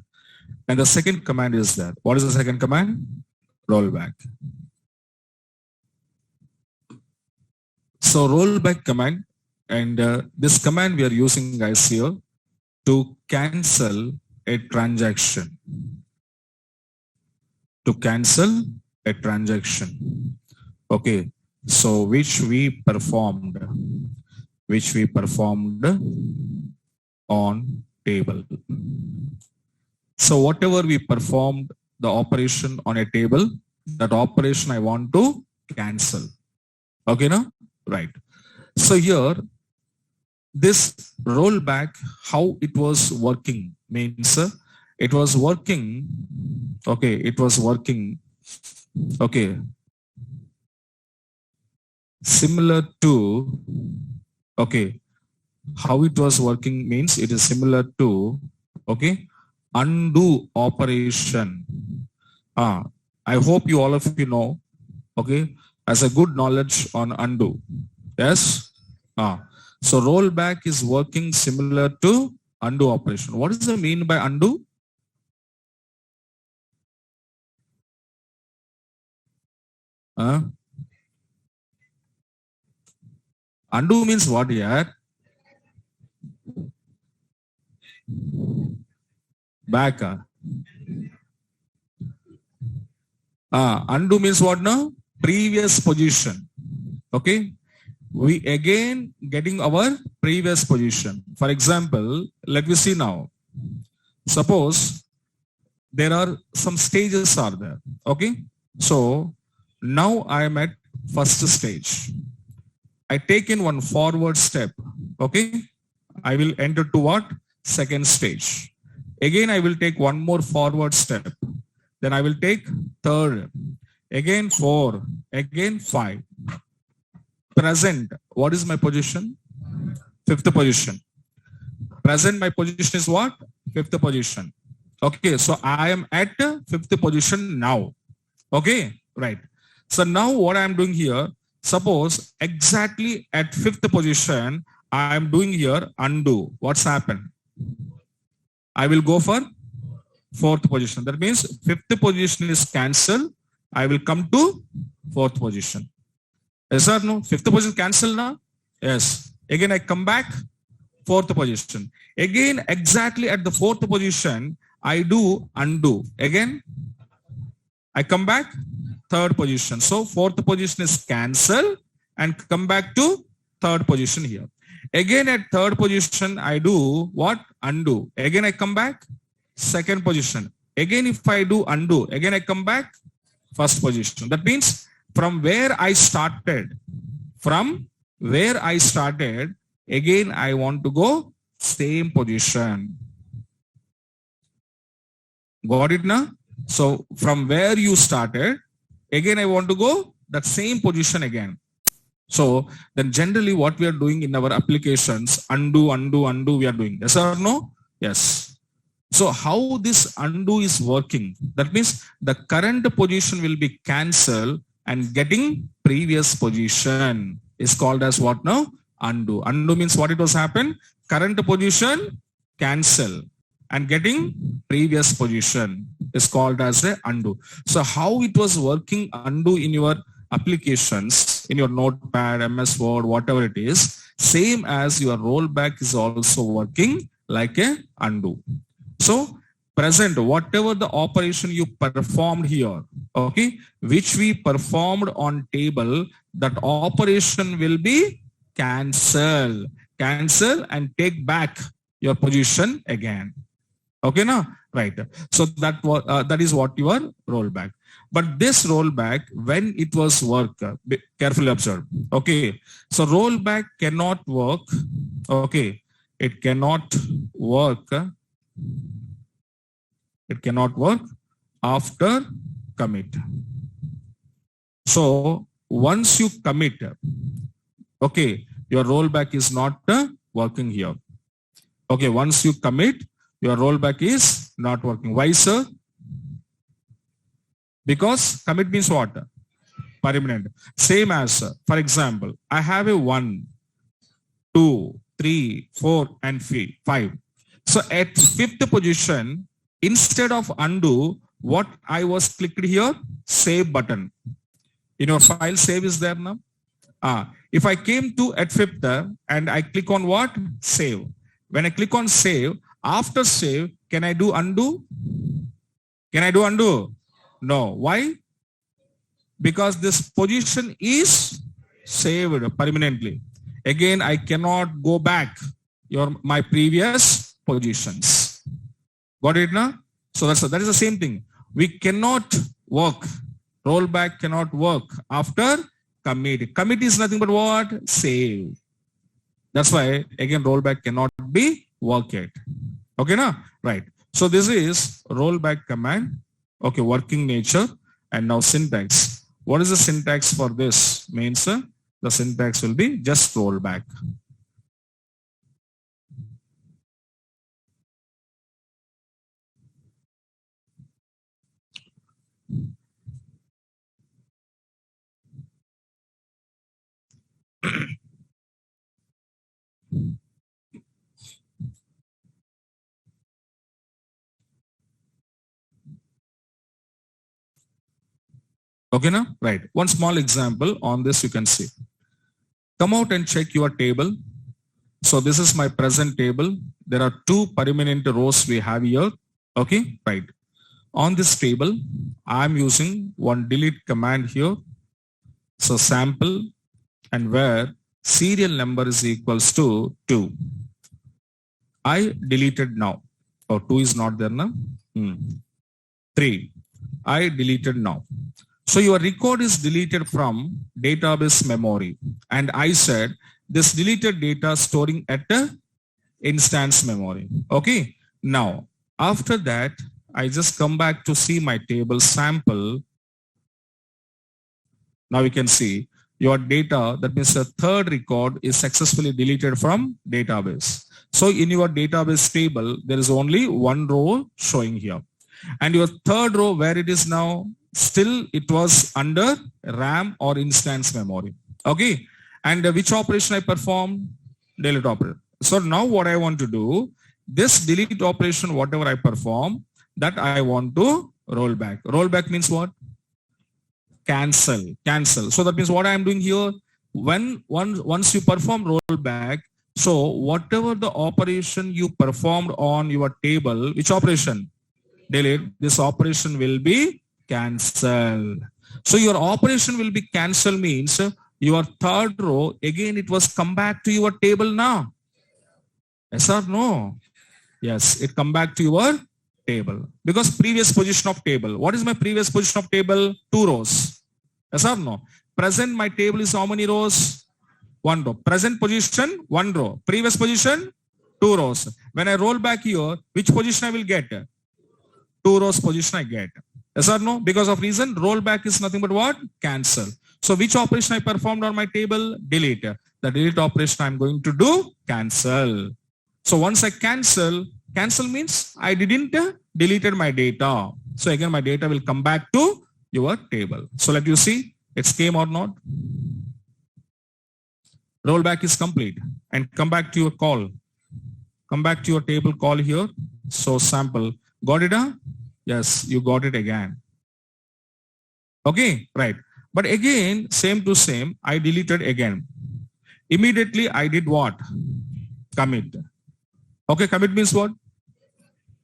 And the second command is that. What is the second command? Rollback. So rollback command, and this command we are using guys here to cancel a transaction. To cancel a transaction. Okay, so which we performed on table. So whatever we performed the operation on a table, that operation I want to cancel. Okay, now? Right. So here, this rollback, how it was working means it was working, okay, similar to, okay, how it was working means it is similar to, okay, undo operation. I hope you all of you know, okay, as a good knowledge on undo. Yes. So rollback is working similar to undo operation. What does it mean by undo? Undo means what here? Back. Undo means what now? Previous position. Okay. We again getting our previous position. For example, let me see now. Suppose there are some stages are there. Okay. So now I am at first stage. I take in one forward step. Okay. I will enter to what? Second stage. Again, I will take one more forward step. Then I will take third. Again, 4. Again, 5. Present. What is my position? Fifth position. Present, my position is what? Fifth position. Okay, so I am at fifth position now. Okay, right. So now what I am doing here, suppose exactly at fifth position, I am doing here undo. What's happened? I will go for fourth position. That means fifth position is cancelled. I will come to fourth position. Yes or no? Fifth position cancel now? Yes. Again, I come back, fourth position. Again, exactly at the fourth position, I do undo. Again, I come back, third position. So, fourth position is cancel and come back to third position here. Again, at third position, I do what? Undo. Again, I come back, second position. Again, if I do undo, again, I come back, first position. That means from where I started, again, I want to go same position. Got it now? So from where you started, again, I want to go that same position again. So then generally what we are doing in our applications, undo, we are doing. Yes or no? Yes. So how this undo is working? That means the current position will be cancelled and getting previous position is called as what now? Undo. Undo means what it was happened? Current position cancel and getting previous position is called as a undo. So how it was working undo in your applications, in your notepad, MS Word, whatever it is, same as your rollback is also working like a undo. So present, whatever the operation you performed here, okay, which we performed on table, that operation will be cancel and take back your position again. Okay, now, right. So that is what your rollback. But this rollback, when it was work, carefully observe. Okay, so rollback cannot work. Okay, it cannot work. It cannot work after commit. So once you commit, okay, your rollback is not working here. Okay, once you commit, your rollback is not working. Why, sir? Because commit means what? Permanent. Same as, for example, I have a 1, 2, 3, 4, and 5. So at fifth position, instead of undo, what I was clicked here? Save button. In your file, save is there now. If I came to at fifth and I click on what? Save. When I click on save, after save, can I do undo? Can I do undo? No. Why? Because this position is saved permanently. Again, I cannot go back my previous positions. Got it now? So that is the same thing. We cannot work. Rollback cannot work after commit. Commit is nothing but what? Save. That's why again rollback cannot be worked. Okay, now right. So this is rollback command. Okay, working nature and now syntax. What is the syntax for this? Means the syntax will be just rollback. Okay, now right. One small example on this you can see. Come out and check your table. So this is my present table. There are two permanent rows we have here. Okay, right. On this table, I'm using one delete command here. So sample and where serial number is equals to 2. I deleted now. Oh, 2 is not there now. 3. I deleted now. So your record is deleted from database memory. And I said this deleted data storing at the instance memory. Okay. Now, after that, I just come back to see my table sample. Now we can see your data, that means the third record is successfully deleted from database. So in your database table, there is only one row showing here. And your third row, where it is now, still it was under RAM or instance memory. Okay. And which operation I performed? Delete operation. So now what I want to do, this delete operation, whatever I perform, that I want to roll back. Roll back means what? Cancel. So that means what I am doing here, once you perform rollback, so whatever the operation you performed on your table, which operation? Delete. This operation will be cancelled. So your operation will be cancelled means your third row, again it was come back to your table now. Yes or no? Yes, it come back to your table. Because previous position of table. What is my previous position of table? 2 rows. Yes or no? Present my table is how many rows? 1 row. Present position, 1 row. Previous position, 2 rows. When I roll back here, which position I will get? 2 rows position I get. Yes or no? Because of reason, rollback is nothing but what? Cancel. So which operation I performed on my table? Delete. The delete operation I'm going to do? Cancel. So once I cancel means I didn't deleted my data. So again, my data will come back to your table. So let you see, it's came or not. Rollback is complete and come back to your call. Come back to your table call here. So sample, got it? Yes, you got it again. Okay, right. But again, same to same, I deleted again. Immediately I did what? Commit. Okay, commit means what?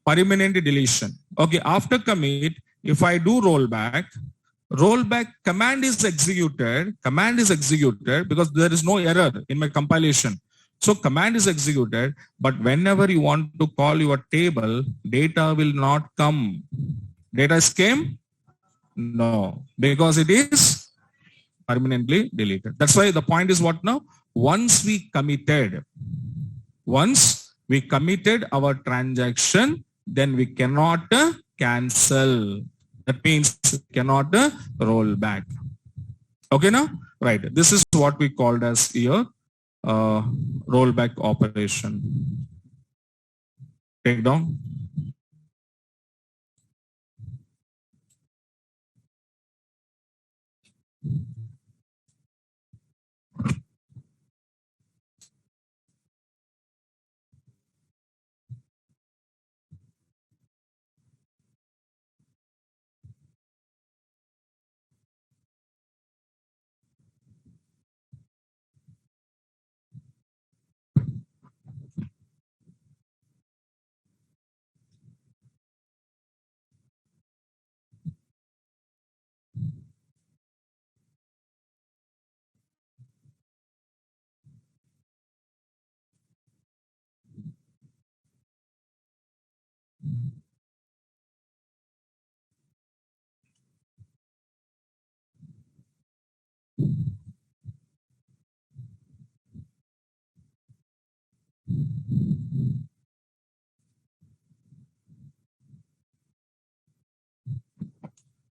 Permanent deletion. Okay, after commit, if I do rollback command is executed because there is no error in my compilation. So command is executed, but whenever you want to call your table, data will not come. Data is came? No, because it is permanently deleted. That's why the point is what now? Once we committed our transaction, then we cannot cancel. That means we cannot roll back. Okay now? Right. This is what we called as here rollback operation. Take down.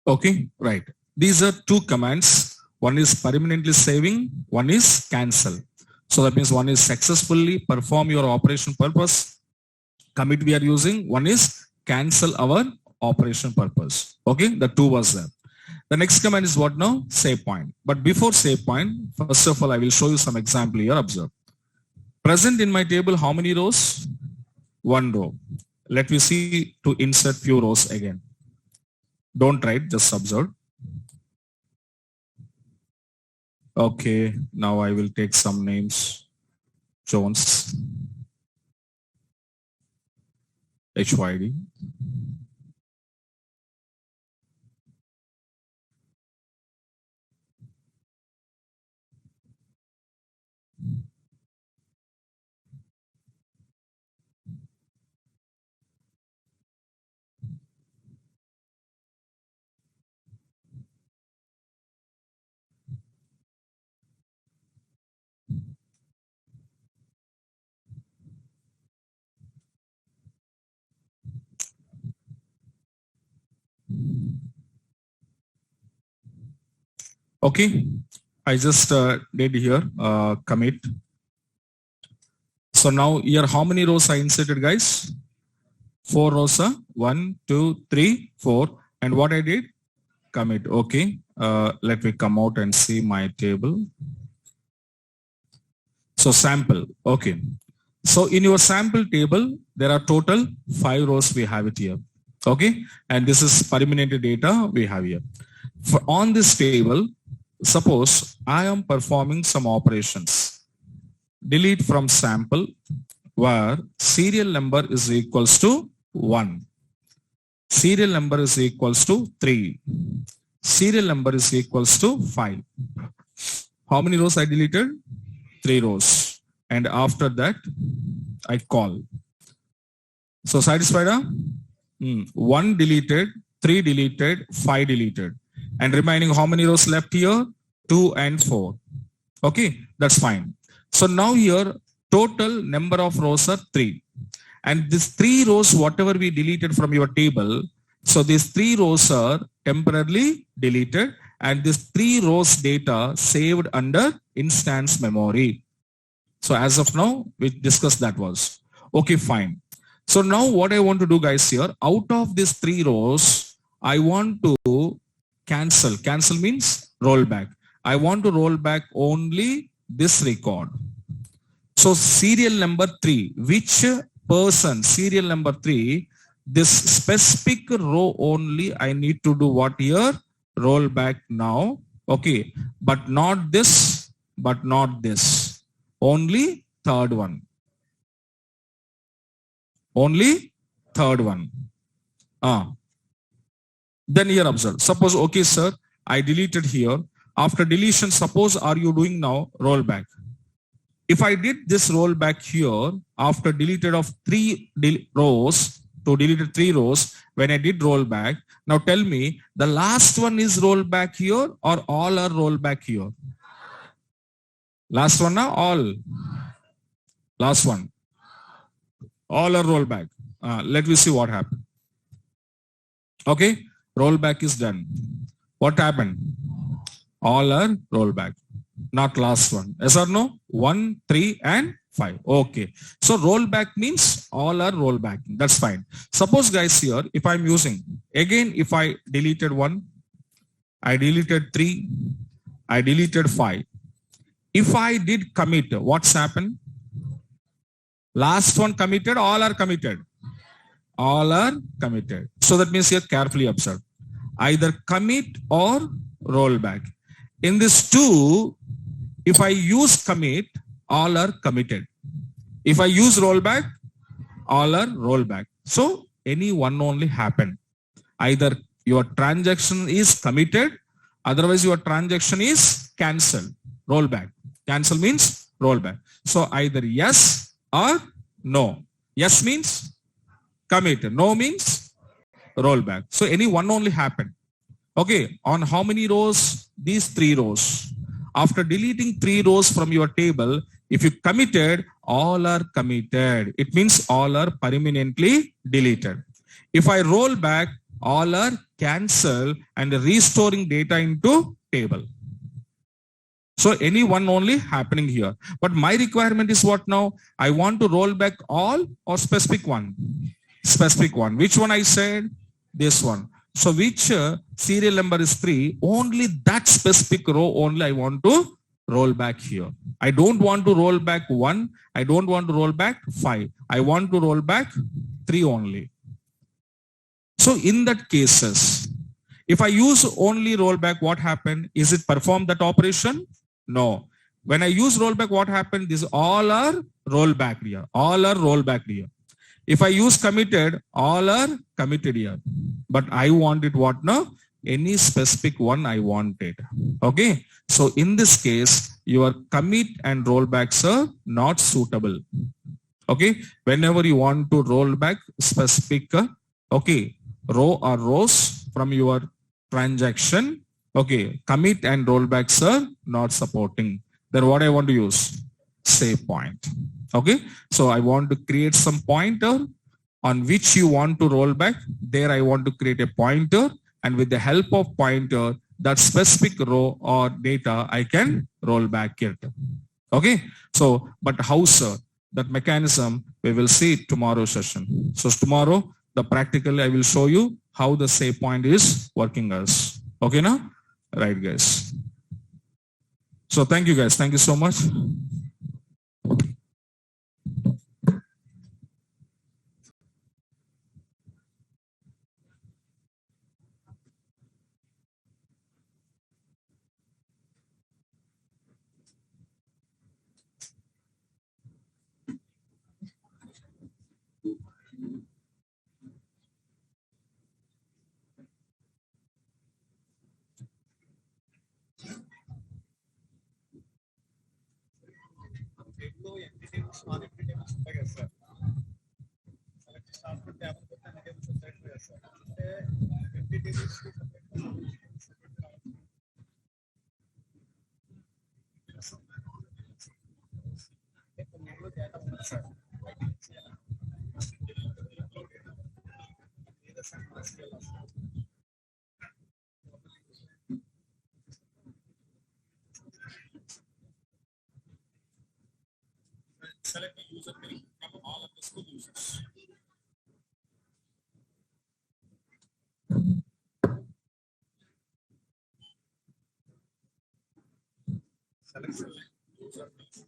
Okay, right. These are two commands. One is permanently saving, one is cancel. So that means one is successfully perform your operation purpose. Commit we are using. One is cancel our operation purpose. Okay, the two was there. The next command is what now? Save point. But before save point, first of all, I will show you some example here. Observe. Present in my table, how many rows? One row. Let me see to insert few rows again. Don't write, just observe. Okay, now I will take some names. Jones, HYD. Okay, I just did here commit. So now here how many rows I inserted, guys? 4 rows. 1, 2, 3, 4. And what I did? Commit. Okay, let me come out and see my table. So sample. Okay. So in your sample table, there are total 5 rows we have it here. Okay. And this is permanent data we have here. For on this table, suppose I am performing some operations. Delete from sample where serial number is equals to 1. Serial number is equals to 3. Serial number is equals to 5. How many rows I deleted? 3 rows. And after that, I call. So satisfied? 1 deleted, 3 deleted, 5 deleted. And remaining how many rows left here? 2 and 4. Okay, that's fine. So now here, total number of rows are 3. And these 3 rows, whatever we deleted from your table, so these 3 rows are temporarily deleted. And these 3 rows data saved under instance memory. So as of now, we discussed that was. Okay, fine. So now what I want to do, guys, here, out of these 3 rows, I want to cancel. Cancel means roll back. I want to roll back only this record. So serial number 3, which person, serial number 3, this specific row only I need to do what here? Roll back now. Okay, but not this, but not this. Only third one. Only third one. Then here observe. Suppose, okay, sir, I deleted here. After deletion, suppose are you doing now rollback? If I did this rollback here, after deleted of 3 rows, to deleted 3 rows, when I did rollback, now tell me, the last one is rollback here or all are rollback here? Last one now, all. Last one. All are rollback. Let me see what happened. Okay, rollback is done. What happened? All are rollback. Not last one. Yes or no? 1, 3 and 5. Okay. So rollback means all are rollback. That's fine. Suppose, guys, here, if I'm using, again, if I deleted 1, I deleted 3, I deleted 5. If I did commit, what's happened? Last one committed, all are committed. All are committed. So that means here carefully observe. Either commit or rollback. In this 2, if I use commit, all are committed. If I use rollback, all are rollback. So any one only happen. Either your transaction is committed, otherwise your transaction is cancelled. Rollback. Cancel means rollback. So either yes or no. Yes means commit. No means rollback. So any one only happen. Okay. On how many rows? These 3 rows. After deleting 3 rows from your table, If you committed, all are committed. It means all are permanently deleted. If I roll back, all are cancelled and restoring data into table. So any one only happening here. But my requirement is what now? I want to roll back all or specific one? Specific one. Which one I said? This one. So which serial number is 3? Only that specific row only I want to roll back here. I don't want to roll back 1. I don't want to roll back 5. I want to roll back 3 only. So in that cases, if I use only rollback, what happened? Is it perform that operation? No. When I use rollback, what happened? These all are rollback here. All are rollback here. If I use committed, all are committed here. But I want it what now? Any specific one I want it. Okay. So in this case, your commit and rollbacks are not suitable. Okay. Whenever you want to roll back specific, okay, row or rows from your transaction, okay, commit and rollbacks are not supporting. Then what I want to use? Save point. Okay. So I want to create some pointer on which you want to roll back. There I want to create a pointer, and with the help of pointer, that specific row or data I can roll back it. Okay. So, but how, sir? That mechanism we will see tomorrow session. So tomorrow, the practical I will show you how the save point is working as. Okay now? Right, guys. So thank you, guys. Thank you so much. Select the user name from all of the school users. Select user name.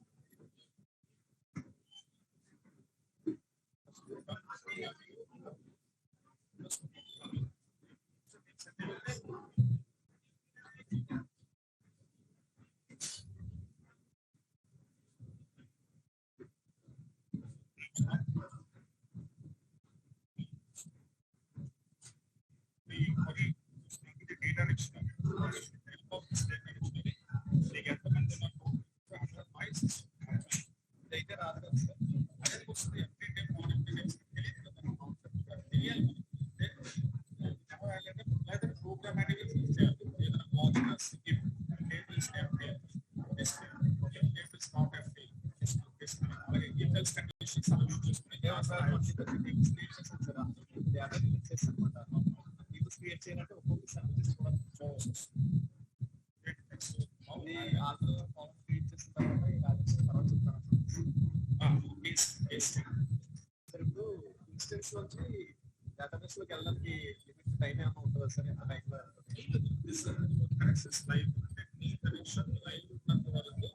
Database loki వెళ్ళడానికి limit time ఏమైనా ఉంటుందా sir? ఎంత టైంలో this connections live me connection live ఉన్నంత వరకు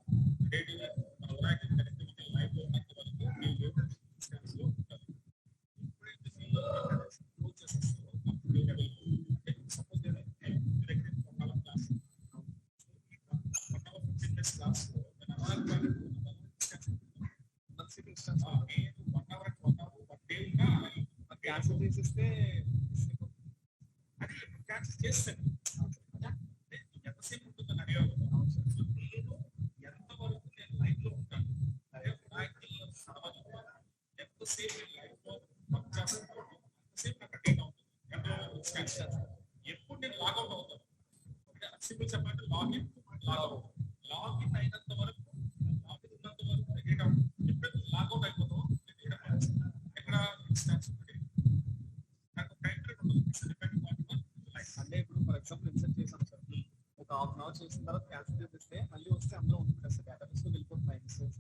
data Oracle connectivity live ఉన్నంత వరకు మీరు ఇన్స్టెన్స్ లో ఉంటారు. ఇప్పుడైతే మీరు క్లోజ్ చేసేస్తారు. సపోజ్ ఒక class class instance one hour day ఉన్నా క్యాన్సిల్ చేసేస్తే అది క్యాన్సిల్ చేస్తాను. ఎంతసేపు ఉంటుందని అడిగాను. నేను ఎంతవరకు నేను లైవ్ లో ఉంటాను, ఎంతసేపు లైవ్ లో వర్క్ చేస్తాను, ఎంతసేపు నాకు డేటా ఉంటుంది, ఎప్పుడు నేను లాగౌట్ అవుతాను. సింపుల్ చెప్పాలంటే లాగిన్ అయినంత వరకు, లాగిన్ ఉన్నంత వరకు అంటే ఇప్పుడు ఫర్ ఎగ్జాంపుల్ ఇన్సర్ట్ చేసాం సార్, ఒక హాఫ్ అన్ అవర్ చేసిన తర్వాత క్యాన్సిల్ చేస్తే మళ్ళీ వస్తే అందులో ఉంటుంది కదా సార్ డేటాబేస్ లో వెళ్ళిపోతున్నాయి ఇన్సర్ట్స్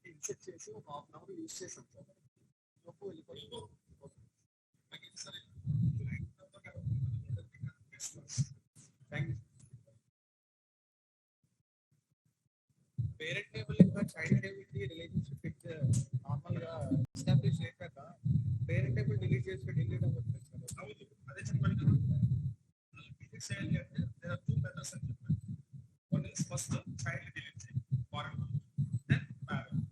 ఇన్సర్ట్ చేసి ఒక హాఫ్ అన్ అవర్ యూజ్ చేసాం సార్, లోపు వెళ్ళిపోయింది. Thank you. పేరెంట్ టేబుల్ ఇంకా చైల్డ్ టేబుల్ కి రిలేషన్షిప్ ఫిక్స్ నార్మల్ గా ఎస్టాబ్లిష్ చేశాక పేరెంట్ టేబుల్ డిలీట్ చేస్తే డిలీట్ అవ్వదు సార్. అదే చెప్పండి కదా, డిలీట్ చేయాలి అంటే దేర్ ఆర్ 2 మెథడ్స్ అని చెప్పాను. One is first child delete చేయాలి, ఫారెన్ దెన్ పేరెంట్.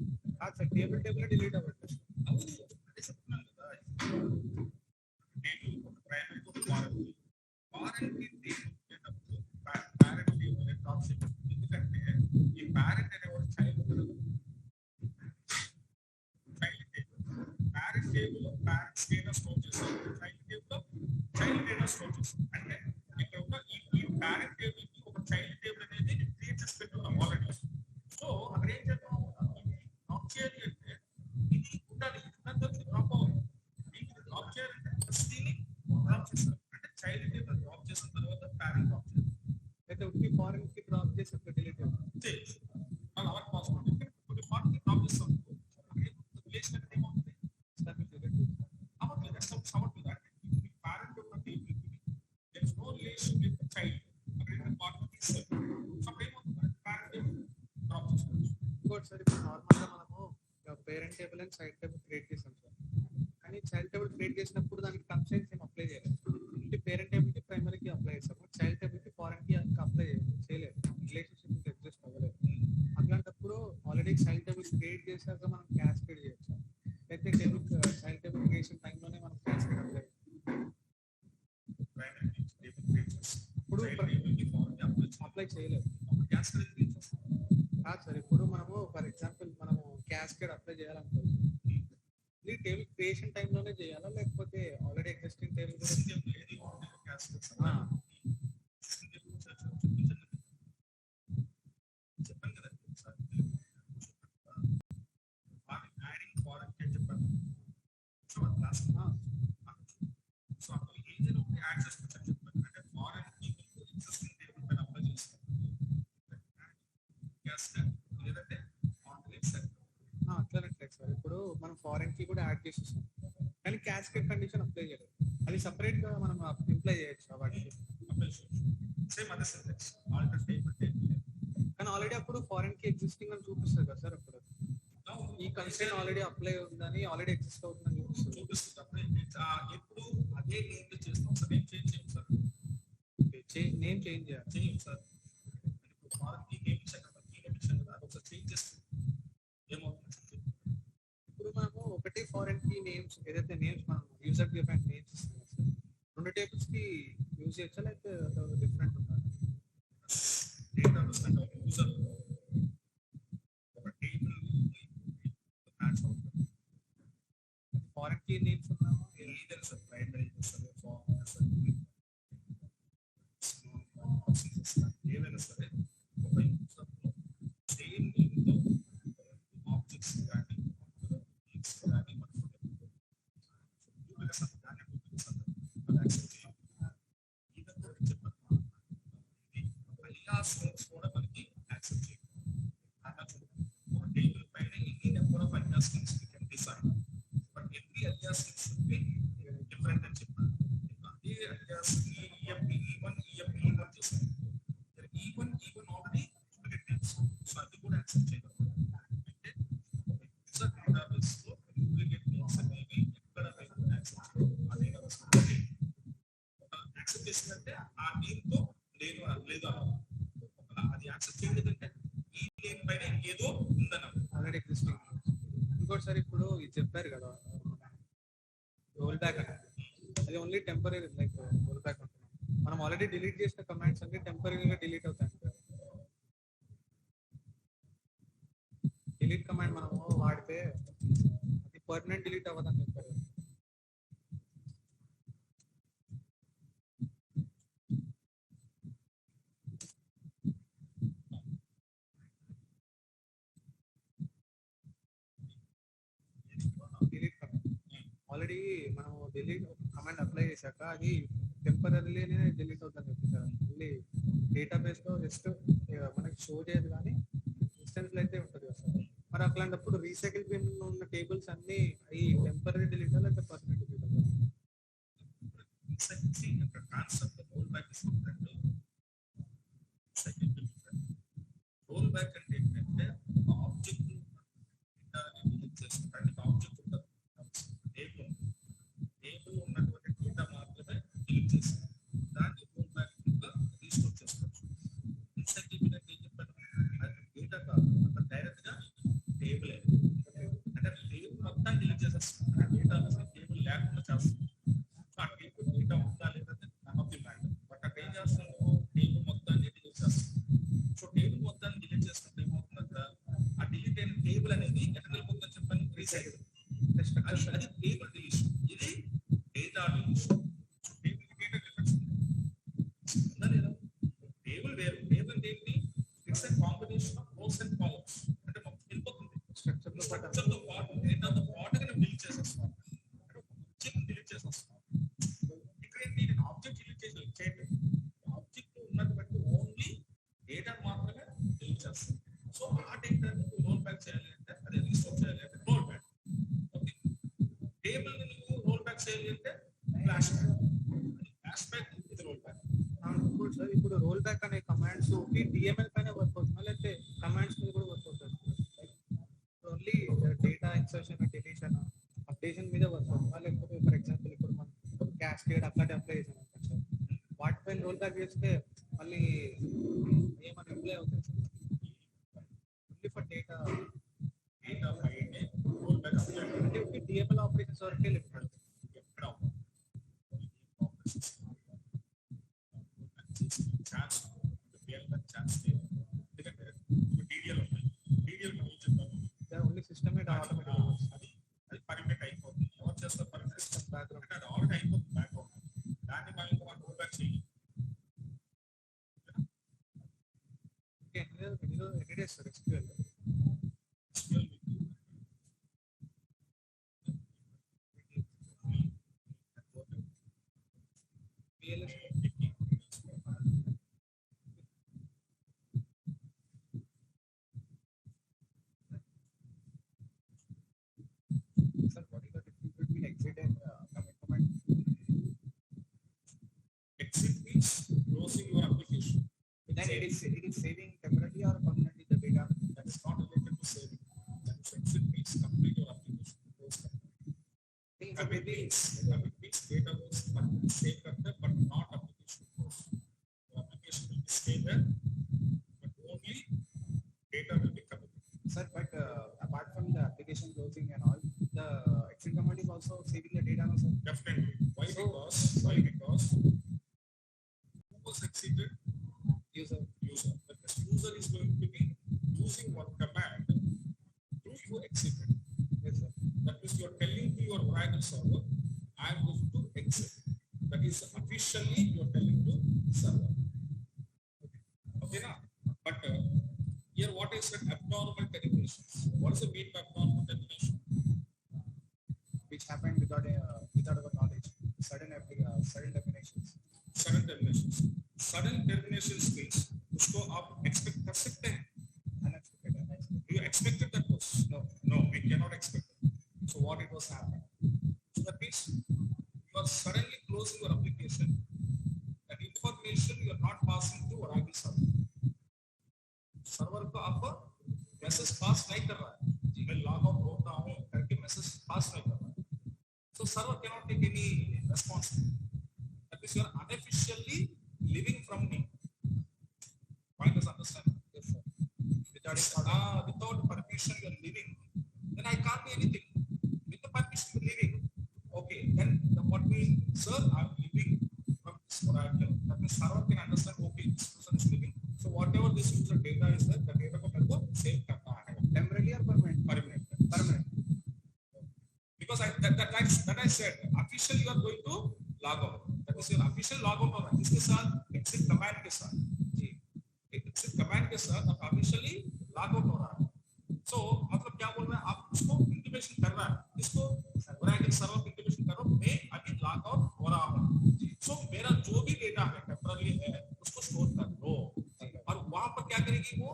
ఆ సార్ టేబుల్ డిలీట్ అవ్వదు. అదే చెప్తున్నాను కదా, టేబుల్ ప్రైమరీ టు ఫారెన్ కి టేబుల్ పేరెంట్ టేబుల్ డ్రాప్ చేయాలి. ఎందుకంటే ఈ పేరెంట్ అనేవాడు child table parent data store చేస్తారు, చైల్డ్ డేటా స్టోర్ చేస్తారు. అంటే ఇక్కడ ఉన్న ఈ పేరెంట్ టేబుల్ కి ఒక చైల్డ్ టేబుల్ అనేది క్రియేట్ చేసి పెట్టున్నాం ఆల్రెడీ. సో అక్కడ ఏం చేద్దాం, డ్రాప్ చేయాలి అంటే ఇది ఉండాలి, డ్రాప్ అవ్వాలి. ఇది డ్రాప్ చేయాలంటే ఫస్ట్ దీన్ని డ్రాప్ చేస్తారు, అంటే చైల్డ్ టేబుల్ డ్రాప్ చేసిన తర్వాత పేరెంట్ డ్రాప్ చేయాలి. అయితే ఒకటి ఫారెన్ కి డ్రాప్ చేసి డిలీట్ చేయొచ్చు, అలా అవర్ పాసిబుల్. కొన్ని ఫారెన్ కి డ్రాప్ చేస్తాం రిలేషన్ అనేది ఏమవుతుంది, సార్ ఇప్పుడు నార్మల్గా మనము parent table and child table create చేసాం సార్, కానీ చైల్డ్ టేబుల్ క్రియేట్ చేసినప్పుడు దానికి కన్స్ట్రెయింట్స్ ఏం అప్లై చేయలేదు. అంటే పేరెంట్ టేబుల్ కి ప్రైమరీకి అప్లై చేస్తాము, చైల్డ్ టేబుల్ కి ఫారెన్ కి అప్లై చేయలేదు, రిలేషన్షిప్ ఎగ్జిస్ట్ అవ్వలేదు. అట్లాంటప్పుడు ఆల్రెడీ చైల్డ్ టేబుల్ క్రియేట్ చేశాక మనం క్యాస్కేడ్ చేయొచ్చు, అయితే టేబుల్ చైల్డ్ టేబుల్ క్రియేషన్ టైంలోనే మనం క్యాస్కేడ్ అప్లై అప్లై చేయలేదు. కాదు సార్, ఇప్పుడు మనము ఫర్ ఎగ్జాంపుల్ మనము క్యాస్కేడ్ అప్లై చేయాలనుకోవచ్చు, ఈ టేబుల్ క్రియేషన్ టైంలోనే చేయాలా లేకపోతే ఆల్రెడీ ఎగ్జిస్టింగ్ టేబుల్ చెప్పండి కదా సార్, యాడింగ్ ఫారెన్ అని చెప్పండి. సో అప్పుడు ఏదైనా ఒకటి యాడ్ చేసుకోవచ్చు అని చెప్పండి, అంటే ఫారెన్ ఎగ్జిస్టింగ్ టేబుల్ పైన అప్లై చేస్తాం లేదంటే అట్లనట్లేదు సార్. ఇప్పుడు మనం ఫారెన్ కి కూడా యాడ్ చేసేసాం, కానీ క్యాస్కేడ్ కండిషన్ అప్లై చేయలేదు, అది సపరేట్ గా మనం అప్లై చేయొచ్చు వాటికి సేమ్ అదే సెంటెన్స్ ఆల్టర్ టేబుల్ కానీ ఆల్రెడీ అప్పుడు ఫారెన్ కి ఎగ్జిస్టింగ్ అని చూపిస్తుంది కదా సార్, అప్పుడు ఈ కన్స్ట్రెయిన్ ఆల్రెడీ అప్లై అవుతుందని ఆల్రెడీ ఎగ్జిస్ట్ అవుతుందని చూపిస్తుంది. ఎప్పుడు అదే నేమ్ చేస్తాం సార్, నేమ్ చేంజ్ చేయం సార్, నేమ్ చేంజ్ చేయం సార్. ఇప్పుడు ఫారెన్ కి నేమ్ ఇచ్చాం కదా, ఒకసారి చేంజ్ చేస్తాం ఏమవుతుంది. ఇప్పుడు మనము ఒకటి ఫారెన్ కి నేమ్స్ ఏదైతే నేమ్స్ మనం యూజర్ డిఫైన్ నేమ్స్ ఇస్తాం సార్, రెండు టేబుల్స్ కి యూజ్ చేయొచ్చా లేకపోతే డిఫరెంట్ ఉండాలి? డేటా యూజర్ ఒక టేబుల్ ఫారెన్ కీ నేమ్స్ ఉన్నాము ఏదైనా సార్, ప్రైమరీ సరే ఫారెన్ సరే ఏదైనా సరే ఒక యూజర్ సేమ్ నేమ్తో ఆబ్జెక్ట్స్ కానీ కానీ కూడా మనకి యాక్సెప్ట్ చేయాలి. ఒక టేబుల్ పైన ఎన్ని number of ideas decide, but every ideas different అని చెప్పాను. అదే ఐడియాస్ ఈవన్ చేస్తాను, ఈవన్ ఆల్రెడీ డూప్లికేట్, సో అది కూడా యాక్సెప్ట్ చేయాలి. అంటే యూజర్ డేటాబేస్ లో డూప్లికేట్ నేమ్స్ అనేవి ఎక్కడ యాక్సెప్ట్ చేయాలి, అదే యాక్సెప్ట్ చేసిందంటే ఆ నేమ్తో లేదు అది యాక్సెప్ట్ చేయలేదంటే ఈ నేమ్ పైన ఏదో ఉందన్న ఆల్రెడీ ఎగ్జిస్టింగ్. ఇంకోటి సార్, ఇప్పుడు ఇది చెప్పారు కదా రోల్ బ్యాక్ అంటే, అది only temporary, like roll back అంటే మనం ఆల్రెడీ డిలీట్ చేసిన కమాండ్స్ అన్ని టెంపరీగా డిలీట్ అవుతాయి. డిలీట్ కమాండ్ మనము వాడితే అది పర్మనెంట్ డిలీట్ అవ్వదని చెప్పారు. ఆల్రెడీ మనం డిలీట్ కమాండ్ అప్లై చేశాక అది టెంపరీలీనే డిలీట్ అవుతుంది చెప్తారు. మళ్ళీ డేటాబేస్లో జస్ట్ మనకి షో చేయదు కానీ ఇన్స్టెన్స్లో అయితే ఉంటుంది కదా సార్. మరి అట్లాంటప్పుడు రీసైకిల్ బిన్ ఉన్న టేబుల్స్ అన్ని ఈ టెంపరీ డిలీట్ లేకపోతే permanent delete concept roll back is different. Roll back అంటే ఏంటంటే ఆబ్జెక్ట్ చేసుకుంటారు. ఆబ్జెక్ట్ ఉంటుంది, టేబుల్ ఉన్నటువంటి డేటా మాత్రమే డిలీట్ చేస్తారు. దాన్ని రోల్ బ్యాక్ రీస్టోర్ చేసుకోవచ్చు. రీసైకిల్ బిన్ అంటే ఏం చెప్పాను, అది డేటా కాదు, అక్కడ డైరెక్ట్ గా టేబుల్ అంటే టేబుల్ మొత్తం డిలీట్ చేసేస్తుంది. ఆ డేటా టేబుల్ లేకుండా చేస్తుంది. ఆ టేబుల్ డేటా ఉందా లేదా none of the matter. But అక్కడ ఏం చేస్తున్నావు, టేబుల్ మొత్తాన్ని డిలీట్ చేస్తుంది. సో టేబుల్ మొత్తాన్ని డిలీట్ చేసినప్పుడు ఏమవుతుందంటే ఆ డిలీట్ అయిన టేబుల్ అనేది ఎక్కడ వెళ్ళిపోతుందని చెప్పని రీసైకిల్. అది టేబుల్ డిలీషన్, ఇది data deletion. So table data difference ఉందా లేదా? టేబుల్ వేరు. టేబుల్ ఏంటి, it's a combination of rows and columns. అంటే మొత్తం వెళ్ళిపోతుంది స్ట్రక్చర్తో పాటు డేటాతో పాటుగా నేను డిలీట్ చేసేస్తున్నాను. ఆబ్జెక్ట్ డిలీట్ చేసేస్తున్నాను. ఇక్కడ ఏంటి, నేను ఆబ్జెక్ట్ డిలీట్ చేయలేదు. ఆబ్జెక్ట్ ఉన్నది బట్టి ఓన్లీ డేటా మాత్రమే డిలీట్ చేస్తాను. సో ఆ డేటా రోల్ బ్యాక్ చేయాలి అంటే అది రీస్టోర్ చేయాలి అంటే రోల్ బ్యాక్. ఓకే, టేబుల్ నువ్వు రోల్ బ్యాక్ చేయాలి అంటే ఫ్లాష్ బ్యాక్. ఫ్లాష్ బ్యాక్ ఇది రోల్ బ్యాక్. సార్ ఇప్పుడు రోల్ బ్యాక్ అనే కమాండ్స్ డిఎంఎల్ పైన వర్క్ అవుతుందా లేకపోతే కమాండ్స్ మీద కూడా వర్క్ అవుతుంది? Only data insertion deletion updation మీద వర్క్ అవుతుందా లేకపోతే ఫర్ ఎగ్జాంపుల్ ఇప్పుడు మనం క్యాస్కేడ్ అట్లాంటి అప్లై చేసాం అనుకోండి సార్, వాటిపైన రోల్ బ్యాక్ చేస్తే మళ్ళీ ఏమైనా అప్లై అవుతుంది సార్? ఓన్లీ ఫర్ డేటా పైనే రోల్ బ్యాక్ అప్లై అంటే డిఎంఎల్ ఆపరేషన్స్ వరకే లిమిట్ ఎక్కడ ఛాన్స్ ఛాన్స్ ఎందుకంటే డీడీఎల్ ఉన్నాయి. డీడీఎల్ మనం చెప్తాము ఓన్లీ సిస్టమ్ ఆటోమేటిక్ అది పర్మినెంట్ అయిపోతుంది. ఎవరు చేస్తారు పర్మినెంట్ సిస్టమ్ బ్యాక్గ్రౌండ్ అంటే అది ఆల్రెడీ అయిపోతుంది బ్యాక్గ్రౌండ్. దాన్ని మనం ఇంకా రోల్ బ్యాక్ చేయాలి. ఎన్ని days sir SQL? Sir, what is the difference between exit and commit command? Exit means closing your application. Then it is saving temporarily or permanently the data? That is not related to saving. That is exit means complete your application. Commit means data was saved but not application close. Your application will be stay there, but only data will be committed. Sir, but apart from the application closing and all, the exit command is also saving the data, no sir? Definitely. Why? Because who was exited? User. But the user is going to be using one command to you exited. Yes, sir. That means you are telling to your Oracle server, I am going to exit. That is officially you are telling to server. Okay, now. But here what is an abnormal terminations? What is the mean of abnormal termination? Which happened without our knowledge. Sudden terminations. Sudden terminations. Sudden terminations means उसको आप expect कर सकते हैं? Unexpected. You expected that was? No, we cannot expect it. So what it was happening? So that means you are suddenly closing your application. That information you are not passing to Oracle server. Server को आप message pass नहीं कर रहा है, मैं log out हो रहा हूँ करके मैसेज पास नहीं कर रहा है. So server cannot take any responsibility. That means you are unofficially living from me. Point is understand? Yes, sir. Without permission you are living. Then I can't do anything. With the permission you are living. Okay. Then what means, sir, I am living from this Oracle. That means server can understand. Okay, this person is living. So whatever this user data is there, the data को मेरे को save करना है. Temporarily or permanent? Permanent. Because that I said, officially you are going to log out. That is your official log out हो रहा है. इसके साथ exit command के साथ. जी. Exit command के साथ आप officially log out हो रहा है. So मतलब क्या बोल रहा है? आप उसको intimation कर रहा है. इसको Oracle server intimation टेम्पररी है उसको स्टोर कर दो और वहां पर क्या करेगी वो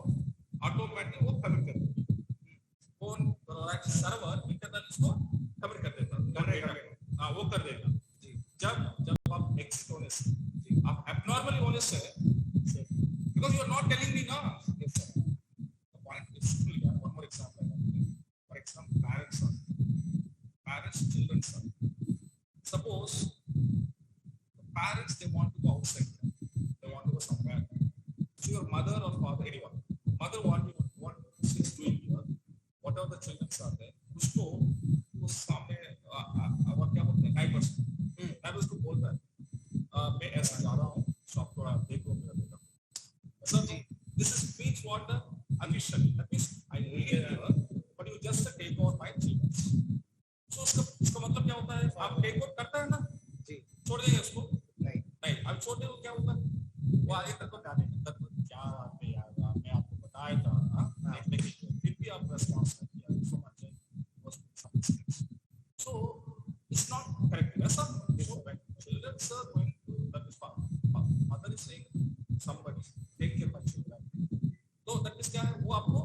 ऑटोमेटिक वो कमिट कर देगी फोन सर्वर इंटरनल इसको कमिट कर देगा हाँ वो कर देगा जब जब आप एग्जिट होने से आप एब्नॉर्मली होने से because you are not telling me ना the point is simple here. One more example for example parents children son suppose the parents they want to go outside they want to go somewhere so your mother or father anyone mother want she's doing here whatever the children are there उसको उस सामने और क्या बोलते हैं neighbours को बोलता है मैं ऐसा जा रहा हूँ शॉप थोड़ा देखो मेरा बेटा sir this is means what the official that means I live here but you just take over my children so उसका मतलब क्या होता है आप टेक ओवर करता है ना जी छोड़ देंगे उसको नहीं अब छोड़ देंगे क्या होता है वो आगे तक को जाने तक क्या बात है यार मैं आपको बताया था लेकिन फिर भी आप रेस्पॉन्स नहीं किया so much so it's not correct ऐसा so when children are going to that is mother is saying somebody take care of children तो that is क्या है वो आपको